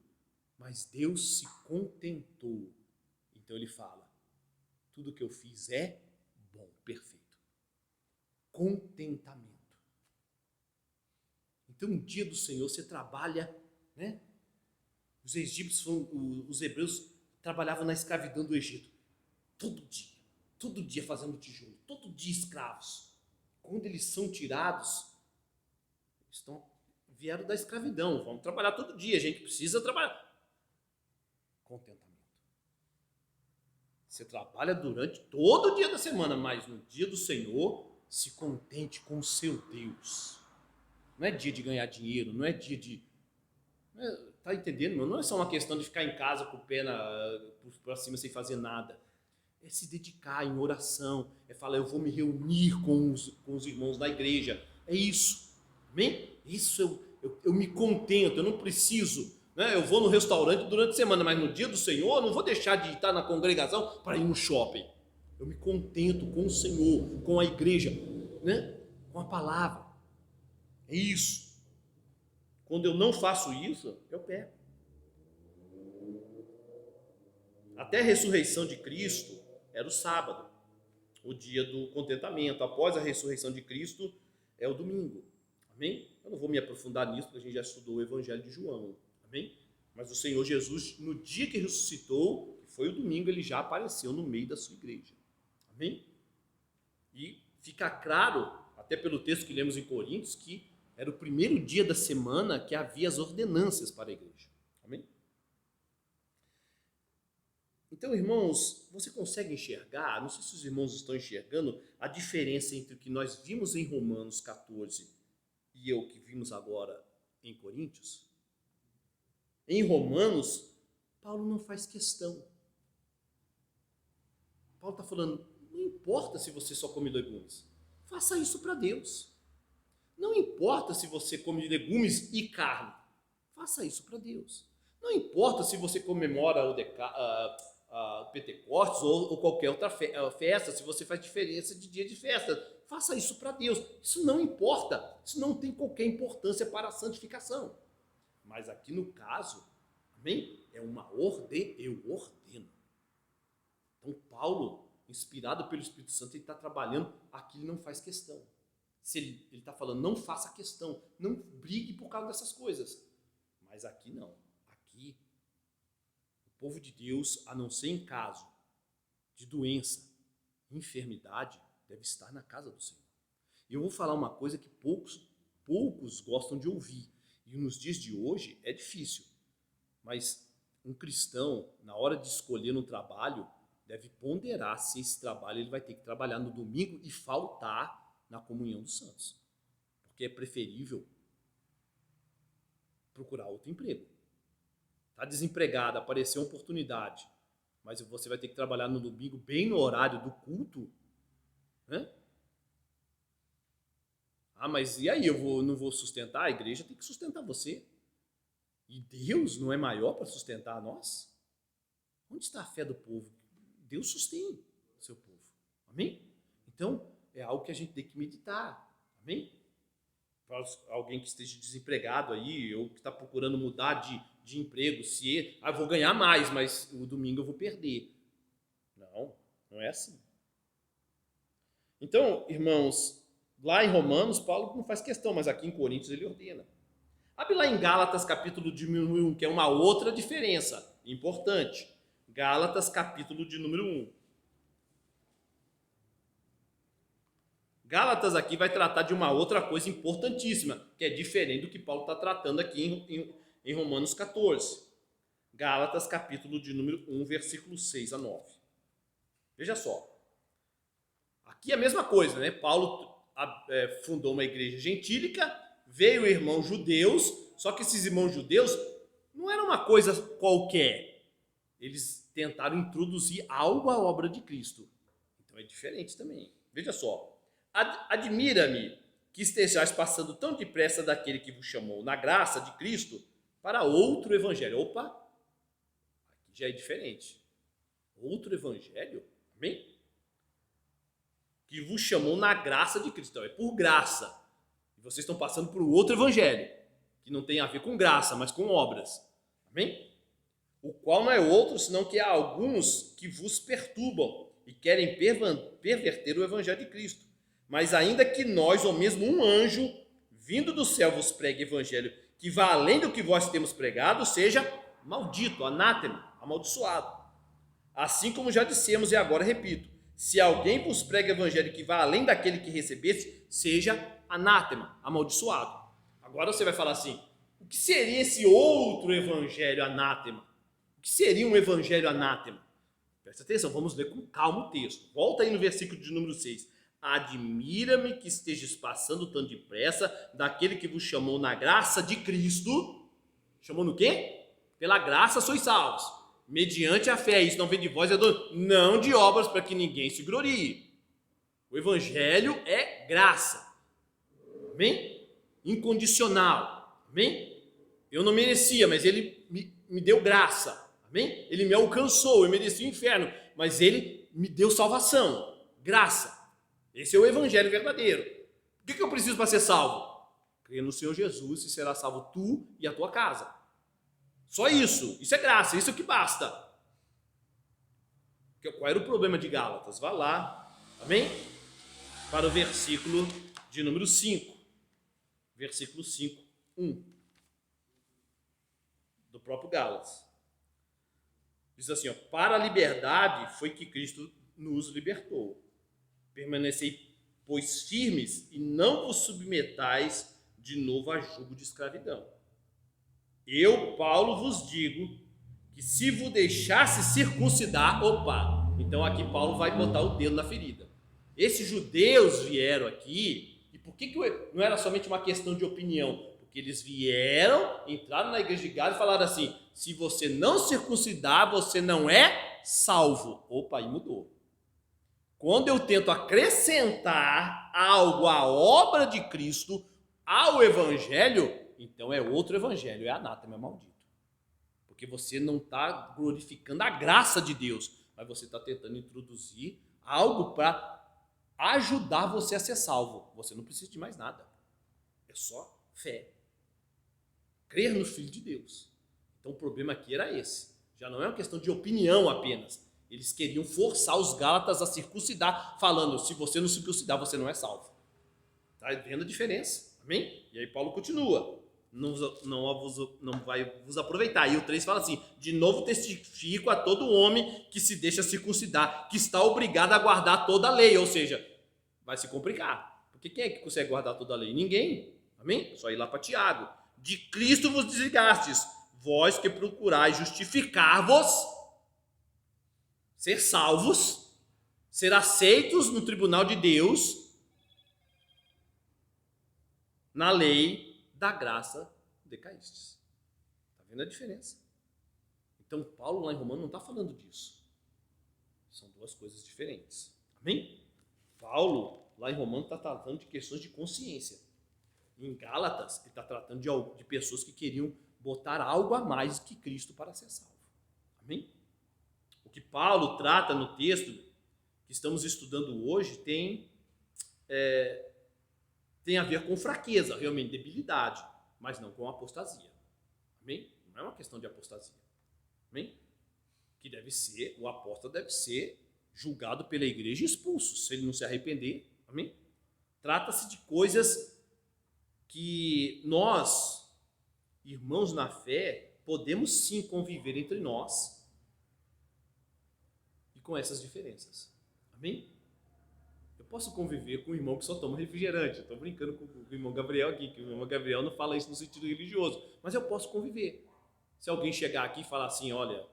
[SPEAKER 1] Mas Deus se contentou. Então ele fala, tudo que eu fiz é bom, perfeito. Contentamento. Então, no dia do Senhor, você trabalha, né? Os egípcios, os hebreus trabalhavam na escravidão do Egito. Todo dia fazendo tijolo, todo dia escravos. Quando eles são tirados, vieram da escravidão, vamos trabalhar todo dia, a gente precisa trabalhar. Contentamento. Você trabalha durante todo o dia da semana, mas no dia do Senhor, se contente com o seu Deus. Não é dia de ganhar dinheiro, não é dia de... Tá entendendo, meu? Não é só uma questão de ficar em casa com o pé pra cima sem fazer nada. É se dedicar em oração, é falar, eu vou me reunir com os irmãos da igreja. É isso. Amém? Isso eu me contento, eu não preciso, né? Eu vou no restaurante durante a semana, mas no dia do Senhor eu não vou deixar de estar na congregação para ir no shopping. Eu me contento com o Senhor, com a igreja, né? Com a palavra. É isso. Quando eu não faço isso, eu perco. Até a ressurreição de Cristo era o sábado, o dia do contentamento. Após a ressurreição de Cristo é o domingo. Amém? Eu não vou me aprofundar nisso, porque a gente já estudou o Evangelho de João. Amém? Mas o Senhor Jesus, no dia que ressuscitou, que foi o domingo, ele já apareceu no meio da sua igreja. Amém? E fica claro, até pelo texto que lemos em Coríntios, que era o primeiro dia da semana que havia as ordenanças para a igreja. Amém? Então, irmãos, você consegue enxergar, não sei se os irmãos estão enxergando, a diferença entre o que nós vimos em Romanos 14 e o que vimos agora em Coríntios? Em Romanos, Paulo não faz questão. Paulo está falando, não importa se você só come legumes, faça isso para Deus. Não importa se você come legumes e carne, faça isso para Deus. Não importa se você comemora o Pentecostes ou qualquer outra festa, se você faz diferença de dia de festa, faça isso para Deus. Isso não importa, isso não tem qualquer importância para a santificação. Mas aqui no caso, amém? É uma ordem, eu ordeno. Então Paulo, inspirado pelo Espírito Santo, ele está trabalhando, aqui ele não faz questão. Se ele está falando, não faça questão, não brigue por causa dessas coisas. Mas aqui não. Aqui, o povo de Deus, a não ser em caso de doença, enfermidade, deve estar na casa do Senhor. E eu vou falar uma coisa que poucos gostam de ouvir. E nos dias de hoje é difícil. Mas um cristão, na hora de escolher um trabalho, deve ponderar se esse trabalho ele vai ter que trabalhar no domingo e faltar na comunhão dos santos. Porque é preferível procurar outro emprego. Está desempregado, apareceu uma oportunidade, mas você vai ter que trabalhar no domingo, bem no horário do culto, né? Ah, mas e aí, não vou sustentar? A igreja tem que sustentar você. E Deus não é maior para sustentar nós? Onde está a fé do povo? Deus sustém o seu povo. Amém? Então, é algo que a gente tem que meditar. Amém? Para alguém que esteja desempregado aí, ou que está procurando mudar de emprego, eu vou ganhar mais, mas o domingo eu vou perder. Não é assim. Então, irmãos, lá em Romanos, Paulo não faz questão, mas aqui em Coríntios ele ordena. Abre lá em Gálatas, capítulo de 1, que é uma outra diferença importante. Gálatas, capítulo de número 1. Gálatas aqui vai tratar de uma outra coisa importantíssima, que é diferente do que Paulo está tratando aqui em Romanos 14. Gálatas, capítulo de número 1, versículos 6 a 9. Veja só. Aqui é a mesma coisa, né? Paulo fundou uma igreja gentílica, veio irmãos judeus, só que esses irmãos judeus não era uma coisa qualquer. Eles tentaram introduzir algo à obra de Cristo. Então é diferente também. Veja só. Admira-me que estejais passando tão depressa daquele que vos chamou na graça de Cristo para outro evangelho. Opa, aqui já é diferente. Outro evangelho? Amém? Que vos chamou na graça de Cristo. Então, é por graça. E vocês estão passando por outro evangelho, que não tem a ver com graça, mas com obras. Amém? O qual não é outro, senão que há alguns que vos perturbam e querem perverter o evangelho de Cristo. Mas ainda que nós, ou mesmo um anjo, vindo do céu, vos pregue evangelho que vá além do que vós temos pregado, seja maldito, anátema, amaldiçoado. Assim como já dissemos e agora repito, se alguém vos prega evangelho que vá além daquele que recebeste, seja anátema, amaldiçoado. Agora você vai falar assim, o que seria esse outro evangelho anátema? O que seria um evangelho anátema? Presta atenção, vamos ler com calma o texto. Volta aí no versículo de número 6. Admira-me que estejas passando tão depressa daquele que vos chamou na graça de Cristo. Chamou no quê? Pela graça sois salvos, mediante a fé. Isso não vem de vós, não de obras, para que ninguém se glorie. O evangelho é graça. Amém? Incondicional. Amém? Eu não merecia, mas ele me deu graça. Amém? Ele me alcançou, eu mereci o inferno, mas ele me deu salvação. Graça. Esse é o evangelho verdadeiro. O que eu preciso para ser salvo? Crer no Senhor Jesus e será salvo tu e a tua casa. Só isso. Isso é graça, isso é o que basta. Qual era o problema de Gálatas? Vá lá, amém? Para o versículo de número 5. Versículo 5, 1. Do próprio Gálatas. Diz assim, ó, para a liberdade foi que Cristo nos libertou. Permanecei, pois, firmes e não vos submetais de novo a jugo de escravidão. Eu, Paulo, vos digo que se vos deixasse circuncidar, então aqui Paulo vai botar o dedo na ferida. Esses judeus vieram aqui, e por que não era somente uma questão de opinião? Porque eles vieram, entraram na igreja de Gálatas e falaram assim, se você não circuncidar, você não é salvo. Aí mudou. Quando eu tento acrescentar algo à obra de Cristo, ao evangelho, então é outro evangelho, é anátema, é maldito. Porque você não está glorificando a graça de Deus, mas você está tentando introduzir algo para ajudar você a ser salvo. Você não precisa de mais nada. É só fé. Crer no Filho de Deus. Então o problema aqui era esse. Já não é uma questão de opinião apenas. Eles queriam forçar os Gálatas a circuncidar, falando, se você não circuncidar, você não é salvo. Está vendo a diferença? Amém? E aí Paulo continua. Não vai vos aproveitar. E o 3 fala assim, de novo testifico a todo homem que se deixa circuncidar, que está obrigado a guardar toda a lei. Ou seja, vai se complicar. Porque quem é que consegue guardar toda a lei? Ninguém. Amém? Só ir lá para Tiago. De Cristo vos desligastes, vós que procurais justificar-vos, ser salvos, ser aceitos no tribunal de Deus, na lei da graça decaístes. Está vendo a diferença? Então, Paulo lá em Romanos não está falando disso. São duas coisas diferentes. Amém? Paulo lá em Romanos está tratando de questões de consciência. Em Gálatas, ele está tratando de pessoas que queriam botar algo a mais que Cristo para ser salvo. Amém? O que Paulo trata no texto que estamos estudando hoje tem a ver com fraqueza, realmente debilidade, mas não com apostasia. Amém? Não é uma questão de apostasia. Amém? O apóstolo deve ser julgado pela igreja e expulso, se ele não se arrepender. Amém? Trata-se de coisas que nós, irmãos na fé, podemos sim conviver entre nós e com essas diferenças. Amém? Eu posso conviver com um irmão que só toma refrigerante. Estou brincando com o irmão Gabriel aqui, que o irmão Gabriel não fala isso no sentido religioso, mas eu posso conviver. Se alguém chegar aqui e falar assim, olha,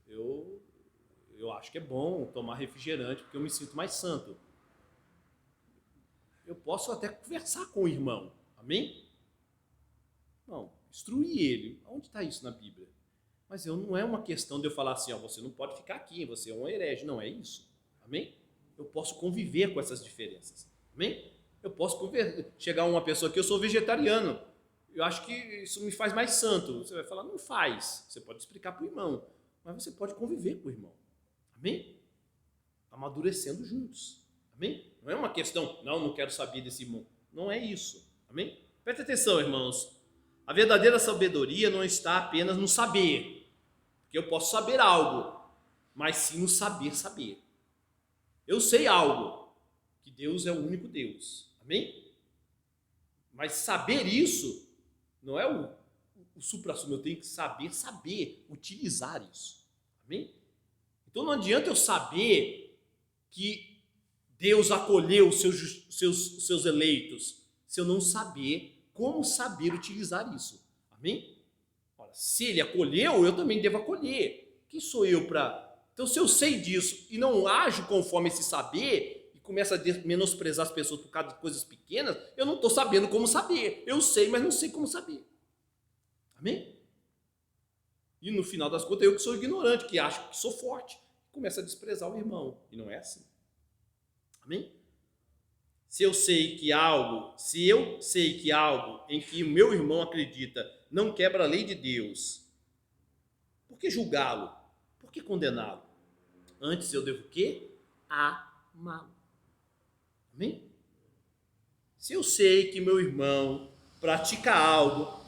[SPEAKER 1] eu acho que é bom tomar refrigerante porque eu me sinto mais santo. Eu posso até conversar com o irmão. Amém? Não, instruir ele. Onde está isso na Bíblia? Mas não é uma questão de eu falar assim, ó, você não pode ficar aqui, você é um herege. Não é isso. Amém? Eu posso conviver com essas diferenças. Amém? Eu posso chegar uma pessoa aqui, eu sou vegetariano. Eu acho que isso me faz mais santo. Você vai falar, não faz. Você pode explicar para o irmão. Mas você pode conviver com o irmão. Amém? Amadurecendo juntos. Amém? Não é uma questão, não quero saber desse irmão. Não é isso. Amém? Preste atenção, irmãos. A verdadeira sabedoria não está apenas no saber. Porque eu posso saber algo, mas sim no saber. Eu sei algo, que Deus é o único Deus. Amém? Mas saber isso não é o supra-sumo. Eu tenho que saber utilizar isso. Amém? Então não adianta eu saber que Deus acolheu os seus eleitos se eu não saber como saber utilizar isso. Amém? Ora, se ele acolheu, eu também devo acolher. Quem sou eu para... Então, se eu sei disso e não ajo conforme esse saber e começo a menosprezar as pessoas por causa de coisas pequenas, eu não estou sabendo como saber. Eu sei, mas não sei como saber. Amém? E no final das contas, eu que sou ignorante, que acho que sou forte, começo a desprezar o irmão. E não é assim. Amém? Se eu sei que algo em que o meu irmão acredita não quebra a lei de Deus, por que julgá-lo? Por que condená-lo? Antes eu devo o quê? Amá-lo. Amém? Se eu sei que meu irmão pratica algo,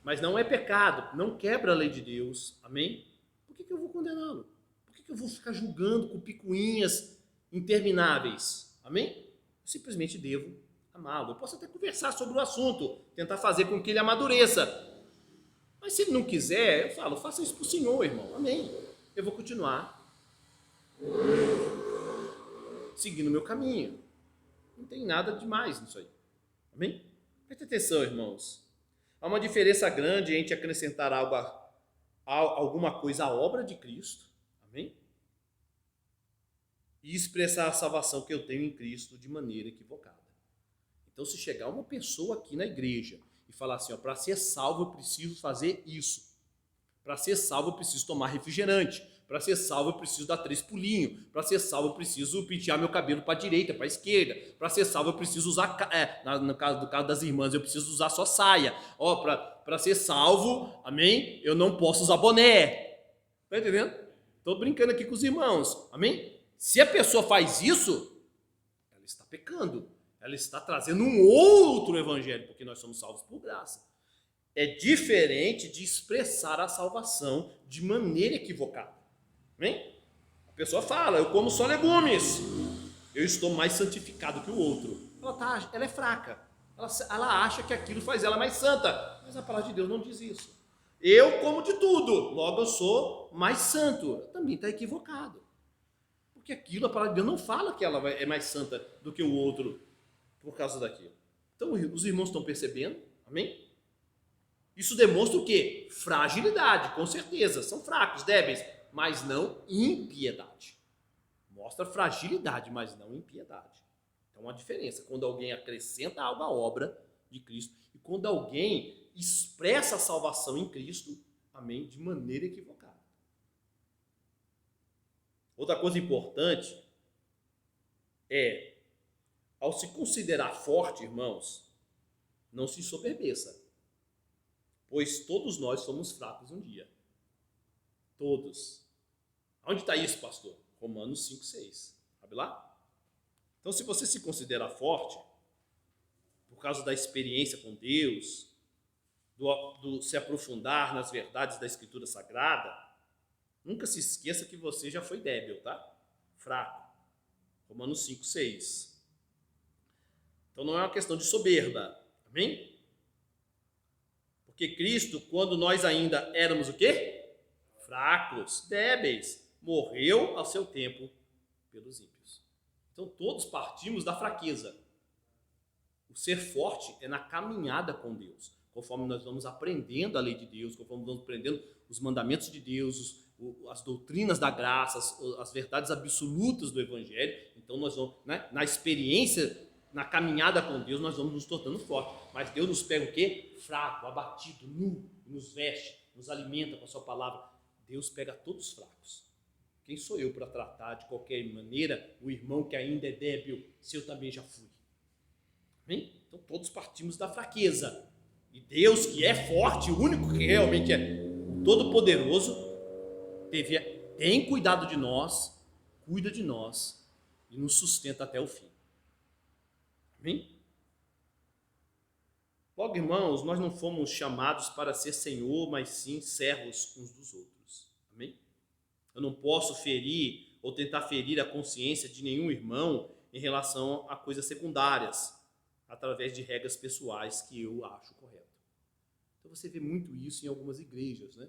[SPEAKER 1] mas não é pecado, não quebra a lei de Deus, amém? Por que eu vou condená-lo? Por que eu vou ficar julgando com picuinhas intermináveis? Amém? Eu simplesmente devo amá-lo. Eu posso até conversar sobre o assunto, tentar fazer com que ele amadureça. Mas se ele não quiser, eu falo, faça isso para o Senhor, irmão. Amém? Eu vou continuar seguindo o meu caminho. Não tem nada demais nisso aí. Amém? Preste atenção, irmãos. Há uma diferença grande entre acrescentar alguma coisa à obra de Cristo, amém? E expressar a salvação que eu tenho em Cristo de maneira equivocada. Então, se chegar uma pessoa aqui na igreja e falar assim, para ser salvo eu preciso fazer isso. Para ser salvo eu preciso tomar refrigerante. Para ser salvo eu preciso dar 3 pulinhos. Para ser salvo eu preciso pentear meu cabelo para a direita, para a esquerda. Para ser salvo eu preciso usar, no caso das irmãs, eu preciso usar só saia. Para ser salvo, amém? Eu não posso usar boné. Está entendendo? Estou brincando aqui com os irmãos, amém? Se a pessoa faz isso, ela está pecando. Ela está trazendo um outro evangelho, porque nós somos salvos por graça. É diferente de expressar a salvação de maneira equivocada. Amém? A pessoa fala, eu como só legumes, eu estou mais santificado que o outro. Ela é fraca, ela acha que aquilo faz ela mais santa, mas a palavra de Deus não diz isso. Eu como de tudo, logo eu sou mais santo. Também está equivocado, porque aquilo, a palavra de Deus não fala que ela é mais santa do que o outro por causa daquilo. Então os irmãos estão percebendo, amém? Isso demonstra o quê? Fragilidade, com certeza, são fracos, débeis, mas não impiedade. Mostra fragilidade, mas não impiedade. Então, há diferença quando alguém acrescenta algo à obra de Cristo e quando alguém expressa a salvação em Cristo, amém, de maneira equivocada. Outra coisa importante é, ao se considerar forte, irmãos, não se ensoberbeça, pois todos nós somos fracos um dia. Todos. Onde está isso, pastor? Romanos 5,6. Sabe lá? Então, se você se considera forte, por causa da experiência com Deus, do se aprofundar nas verdades da Escritura Sagrada, nunca se esqueça que você já foi débil, tá? Fraco. Romanos 5,6. Então, não é uma questão de soberba. Amém? Porque Cristo, quando nós ainda éramos o quê? Fracos, débeis, morreu ao seu tempo pelos ímpios. Então todos partimos da fraqueza. O ser forte é na caminhada com Deus. Conforme nós vamos aprendendo a lei de Deus, conforme vamos aprendendo os mandamentos de Deus, as doutrinas da graça, as verdades absolutas do Evangelho, então nós vamos, né, na experiência, na caminhada com Deus, nós vamos nos tornando fortes. Mas Deus nos pega o quê? Fraco, abatido, nu, nos veste, nos alimenta com a sua palavra. Deus pega todos os fracos. Quem sou eu para tratar de qualquer maneira o irmão que ainda é débil, se eu também já fui? Amém? Então todos partimos da fraqueza. E Deus, que é forte, o único que realmente é todo-poderoso, tem cuidado de nós, cuida de nós e nos sustenta até o fim. Amém? Logo, irmãos, nós não fomos chamados para ser senhor, mas sim servos uns dos outros. Amém? Eu não posso ferir ou tentar ferir a consciência de nenhum irmão em relação a coisas secundárias, através de regras pessoais que eu acho correto. Então você vê muito isso em algumas igrejas, né?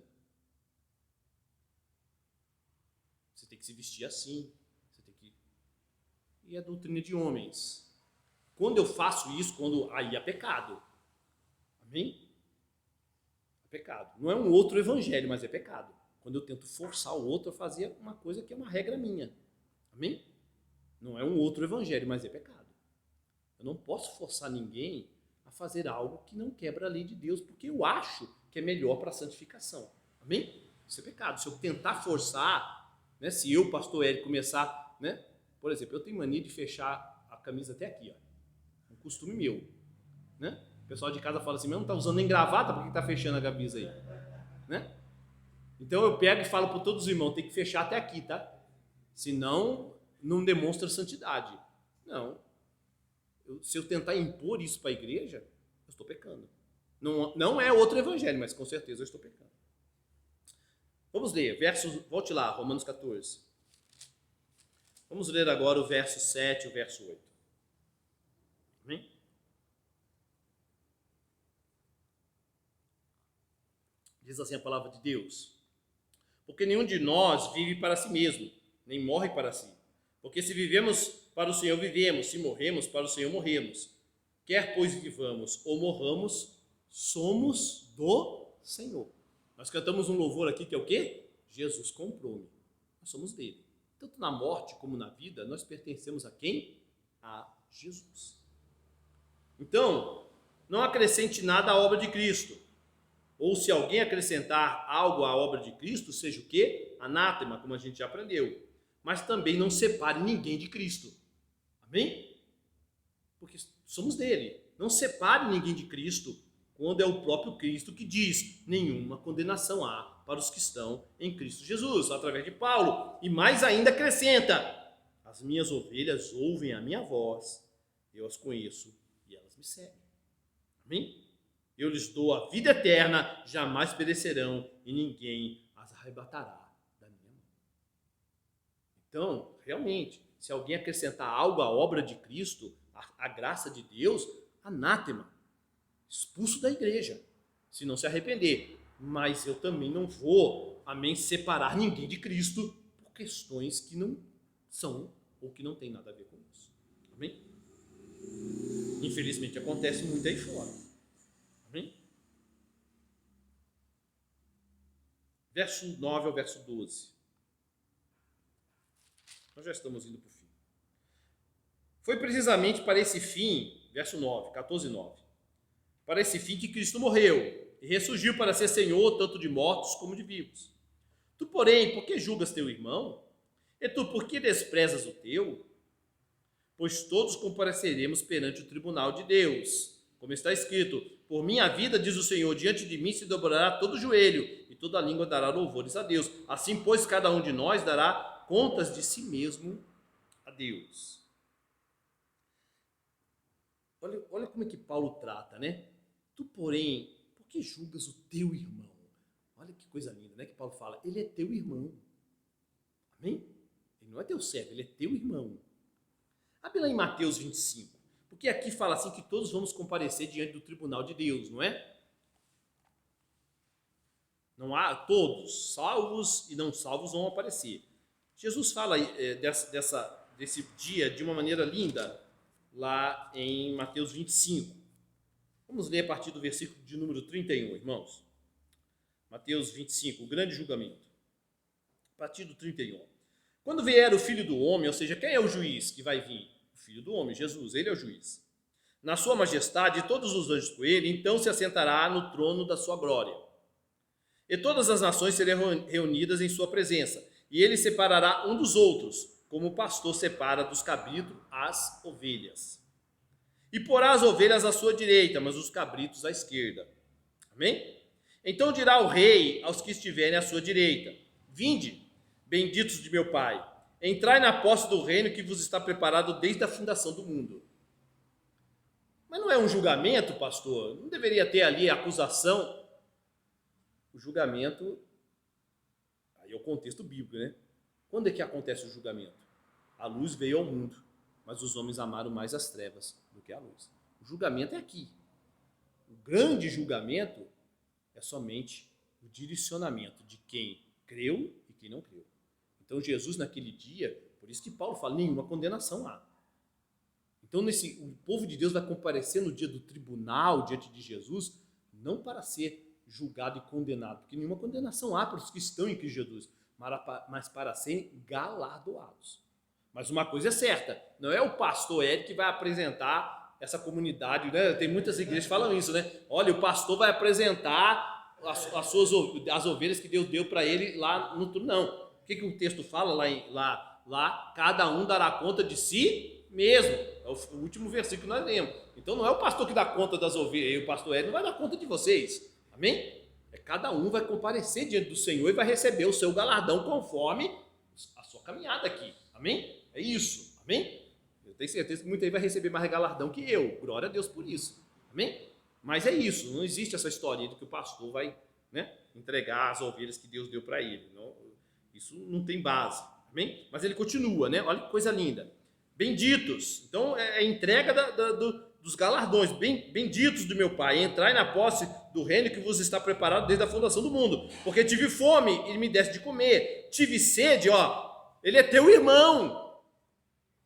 [SPEAKER 1] Você tem que se vestir assim, você tem que... E a doutrina de homens. Quando eu faço isso, aí é pecado. Amém? É pecado. Não é um outro evangelho, mas é pecado. Quando eu tento forçar o outro a fazer uma coisa que é uma regra minha. Amém? Não é um outro evangelho, mas é pecado. Eu não posso forçar ninguém a fazer algo que não quebra a lei de Deus, porque eu acho que é melhor para a santificação. Amém? Isso é pecado. Se eu tentar forçar, né, se eu, pastor Hélio, começar, né, por exemplo, eu tenho mania de fechar a camisa até aqui, ó. Um costume meu, né? O pessoal de casa fala assim, não está usando nem gravata, por que está fechando a camisa aí? Né? Então eu pego e falo para todos os irmãos, tem que fechar até aqui, tá? Senão não demonstra santidade. Não. Se eu tentar impor isso para a igreja, eu estou pecando. Não é outro evangelho, mas com certeza eu estou pecando. Vamos ler, volte lá, Romanos 14. Vamos ler agora o verso 7 e o verso 8. Amém? Diz assim a palavra de Deus. Porque nenhum de nós vive para si mesmo, nem morre para si. Porque se vivemos, para o Senhor vivemos, se morremos, para o Senhor morremos. Quer pois vivamos ou morramos, somos do Senhor. Nós cantamos um louvor aqui que é o quê? Jesus comprou-me. Nós somos dele. Tanto na morte como na vida, nós pertencemos a quem? A Jesus. Então, não acrescente nada à obra de Cristo. Ou se alguém acrescentar algo à obra de Cristo, seja o quê? Anátema, como a gente já aprendeu. Mas também não separe ninguém de Cristo. Amém? Porque somos dele. Não separe ninguém de Cristo, quando é o próprio Cristo que diz: nenhuma condenação há para os que estão em Cristo Jesus, através de Paulo. E mais ainda acrescenta: as minhas ovelhas ouvem a minha voz, eu as conheço e elas me seguem. Amém? Eu lhes dou a vida eterna, jamais perecerão e ninguém as arrebatará da minha mão. Então, realmente, se alguém acrescentar algo à obra de Cristo, à graça de Deus, anátema, expulso da igreja, se não se arrepender. Mas eu também não vou, amém, separar ninguém de Cristo por questões que não são ou que não tem nada a ver com isso. Amém? Infelizmente acontece muito aí fora. Amém? Verso 9 ao verso 12. Nós já estamos indo para o fim. Foi precisamente para esse fim, verso 9, 14 e 9, para esse fim que Cristo morreu e ressurgiu para ser Senhor tanto de mortos como de vivos. Tu, porém, por que julgas teu irmão? E tu, por que desprezas o teu? Pois todos compareceremos perante o tribunal de Deus. Como está escrito: por minha vida, diz o Senhor, diante de mim se dobrará todo o joelho e toda língua dará louvores a Deus. Assim, pois, cada um de nós dará contas de si mesmo a Deus. Olha como é que Paulo trata, né? Tu, porém, por que julgas o teu irmão? Olha que coisa linda, né? Que Paulo fala, ele é teu irmão. Amém? Ele não é teu servo, ele é teu irmão. Abre lá em Mateus 25, porque aqui fala assim que todos vamos comparecer diante do tribunal de Deus, não é? Não há todos, salvos e não salvos vão aparecer. Jesus fala desse dia de uma maneira linda, lá em Mateus 25. Vamos ler a partir do versículo de número 31, irmãos. Mateus 25, o grande julgamento. A partir do 31. Quando vier o Filho do Homem, ou seja, quem é o juiz que vai vir? O Filho do Homem, Jesus, ele é o juiz. Na sua majestade, todos os anjos com ele, então se assentará no trono da sua glória. E todas as nações serão reunidas em sua presença, e ele separará um dos outros, como o pastor separa dos cabritos as ovelhas. E porá as ovelhas à sua direita, mas os cabritos à esquerda. Amém? Então dirá o rei aos que estiverem à sua direita: Vinde, benditos de meu Pai, entrai na posse do reino que vos está preparado desde a fundação do mundo. Mas não é um julgamento, pastor? Não deveria ter ali acusação? O julgamento, aí é o contexto bíblico, né? Quando é que acontece o julgamento? A luz veio ao mundo, mas os homens amaram mais as trevas do que a luz. O julgamento é aqui. O grande julgamento é somente o direcionamento de quem creu e quem não creu. Então Jesus naquele dia, por isso que Paulo fala, nenhuma condenação há. Então o povo de Deus vai comparecer no dia do tribunal diante de Jesus, não para ser julgado e condenado, porque nenhuma condenação há para os que estão em Cristo Jesus, mas para serem galardoados. Mas uma coisa é certa, não é o pastor Ed que vai apresentar essa comunidade, né? Tem muitas igrejas que falam isso, né? Olha, o pastor vai apresentar as ovelhas que Deus deu para ele lá no turno. Não. O que o texto fala lá? Cada um dará conta de si mesmo. É o último versículo que nós lemos. Então não é o pastor que dá conta das ovelhas, e o pastor Ed não vai dar conta de vocês. Amém? Cada um vai comparecer diante do Senhor e vai receber o seu galardão conforme a sua caminhada aqui. Amém? É isso. Amém? Eu tenho certeza que muita gente vai receber mais galardão que eu. Glória a Deus por isso. Amém? Mas é isso. Não existe essa história de que o pastor vai, né, entregar as ovelhas que Deus deu para ele. Não, isso não tem base. Amém? Mas ele continua, né? Olha que coisa linda. Benditos. Então é a entrega dos galardões. Benditos do meu Pai. Entrai na posse do reino que vos está preparado desde a fundação do mundo. Porque tive fome e me deste de comer. Tive sede, ó. Ele é teu irmão.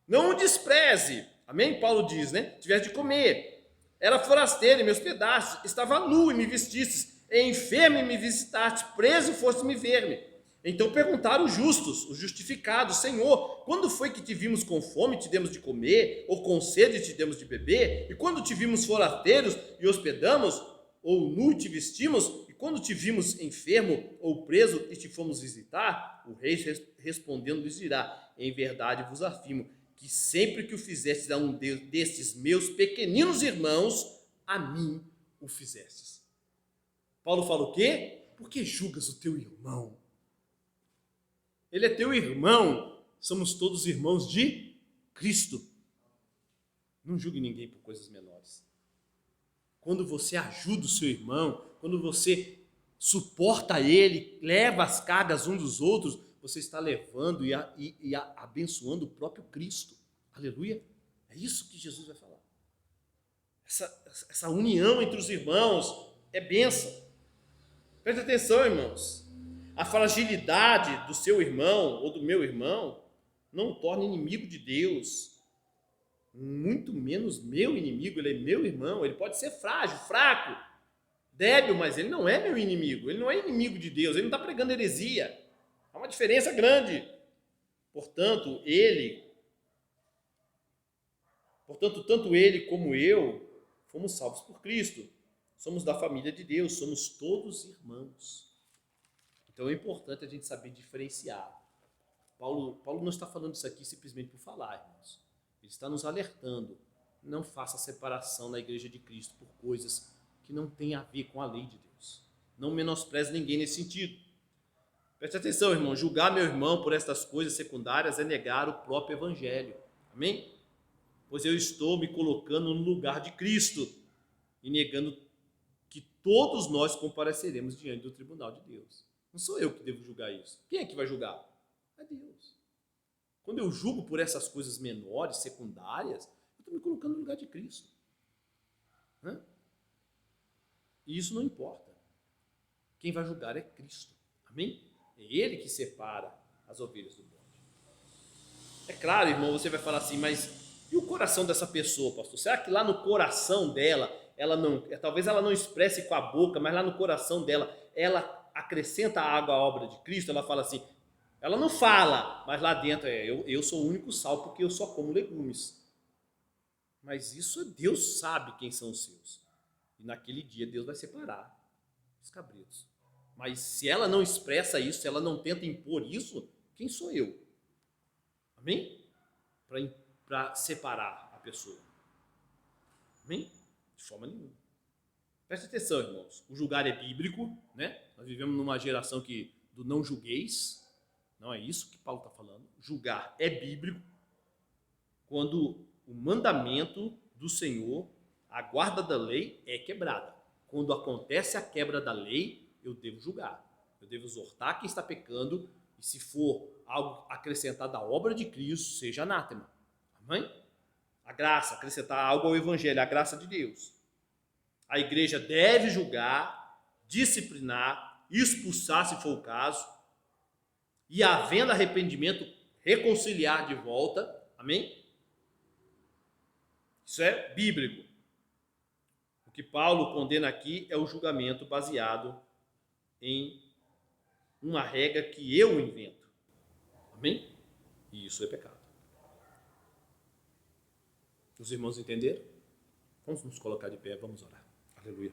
[SPEAKER 1] Não o despreze. Amém? Paulo diz, né? Tiveste de comer. Era forasteiro e me hospedaste. Estava nu e me vestistes. Enfermo e me visitaste. Preso e foste me ver-me. Então perguntaram os justos, os justificados: Senhor, quando foi que te vimos com fome e te demos de comer? Ou com sede e te demos de beber? E quando te vimos forasteiros e hospedamos? Ou nu e te vestimos? E quando te vimos enfermo ou preso e te fomos visitar? O rei respondendo lhes dirá: em verdade vos afirmo que sempre que o fizestes a um destes meus pequeninos irmãos, a mim o fizestes. Paulo fala o quê? Por que julgas o teu irmão? Ele é teu irmão, somos todos irmãos de Cristo. Não julgue ninguém por coisas menores. Quando você ajuda o seu irmão, quando você suporta ele, leva as cargas uns dos outros, você está levando e abençoando o próprio Cristo. Aleluia. É isso que Jesus vai falar. Essa união entre os irmãos é bênção. Preste atenção, irmãos. A fragilidade do seu irmão ou do meu irmão não o torna inimigo de Deus. Muito menos meu inimigo, ele é meu irmão. Ele pode ser frágil, fraco, débil, mas ele não é meu inimigo. Ele não é inimigo de Deus, ele não está pregando heresia. Há uma diferença grande. Portanto, tanto ele como eu fomos salvos por Cristo. Somos da família de Deus, somos todos irmãos. Então é importante a gente saber diferenciar. Paulo não está falando isso aqui simplesmente por falar, irmãos. Ele está nos alertando. Não faça separação na igreja de Cristo por coisas que não têm a ver com a lei de Deus. Não menospreze ninguém nesse sentido. Preste atenção, irmão. Julgar meu irmão por estas coisas secundárias é negar o próprio evangelho. Amém? Pois eu estou me colocando no lugar de Cristo e negando que todos nós compareceremos diante do tribunal de Deus. Não sou eu que devo julgar isso. Quem é que vai julgar? É Deus. Quando eu julgo por essas coisas menores, secundárias, eu estou me colocando no lugar de Cristo. E isso não importa. Quem vai julgar é Cristo. Amém? É Ele que separa as ovelhas do bode. É claro, irmão, você vai falar assim, mas e o coração dessa pessoa, pastor? Será que lá no coração dela, ela não, talvez ela não expresse com a boca, mas lá no coração dela, ela acrescenta a água à obra de Cristo? Ela fala assim, ela não fala, mas lá dentro eu sou o único sal porque eu só como legumes. Mas isso Deus sabe quem são os seus. E naquele dia Deus vai separar os cabritos. Mas se ela não expressa isso, se ela não tenta impor isso, quem sou eu? Amém? Para separar a pessoa. Amém? De forma nenhuma. Preste atenção, irmãos. O julgar é bíblico, né? Nós vivemos numa geração do não julgueis. Não é isso que Paulo está falando. Julgar é bíblico quando o mandamento do Senhor, a guarda da lei, é quebrada. Quando acontece a quebra da lei, eu devo julgar. Eu devo exortar quem está pecando e se for algo acrescentado à obra de Cristo, seja anátema. Amém? A graça, acrescentar algo ao evangelho, a graça de Deus. A igreja deve julgar, disciplinar, expulsar se for o caso, e havendo arrependimento, reconciliar de volta. Amém? Isso é bíblico. O que Paulo condena aqui é o julgamento baseado em uma regra que eu invento. Amém? E isso é pecado. Os irmãos entenderam? Vamos nos colocar de pé, vamos orar. Aleluia.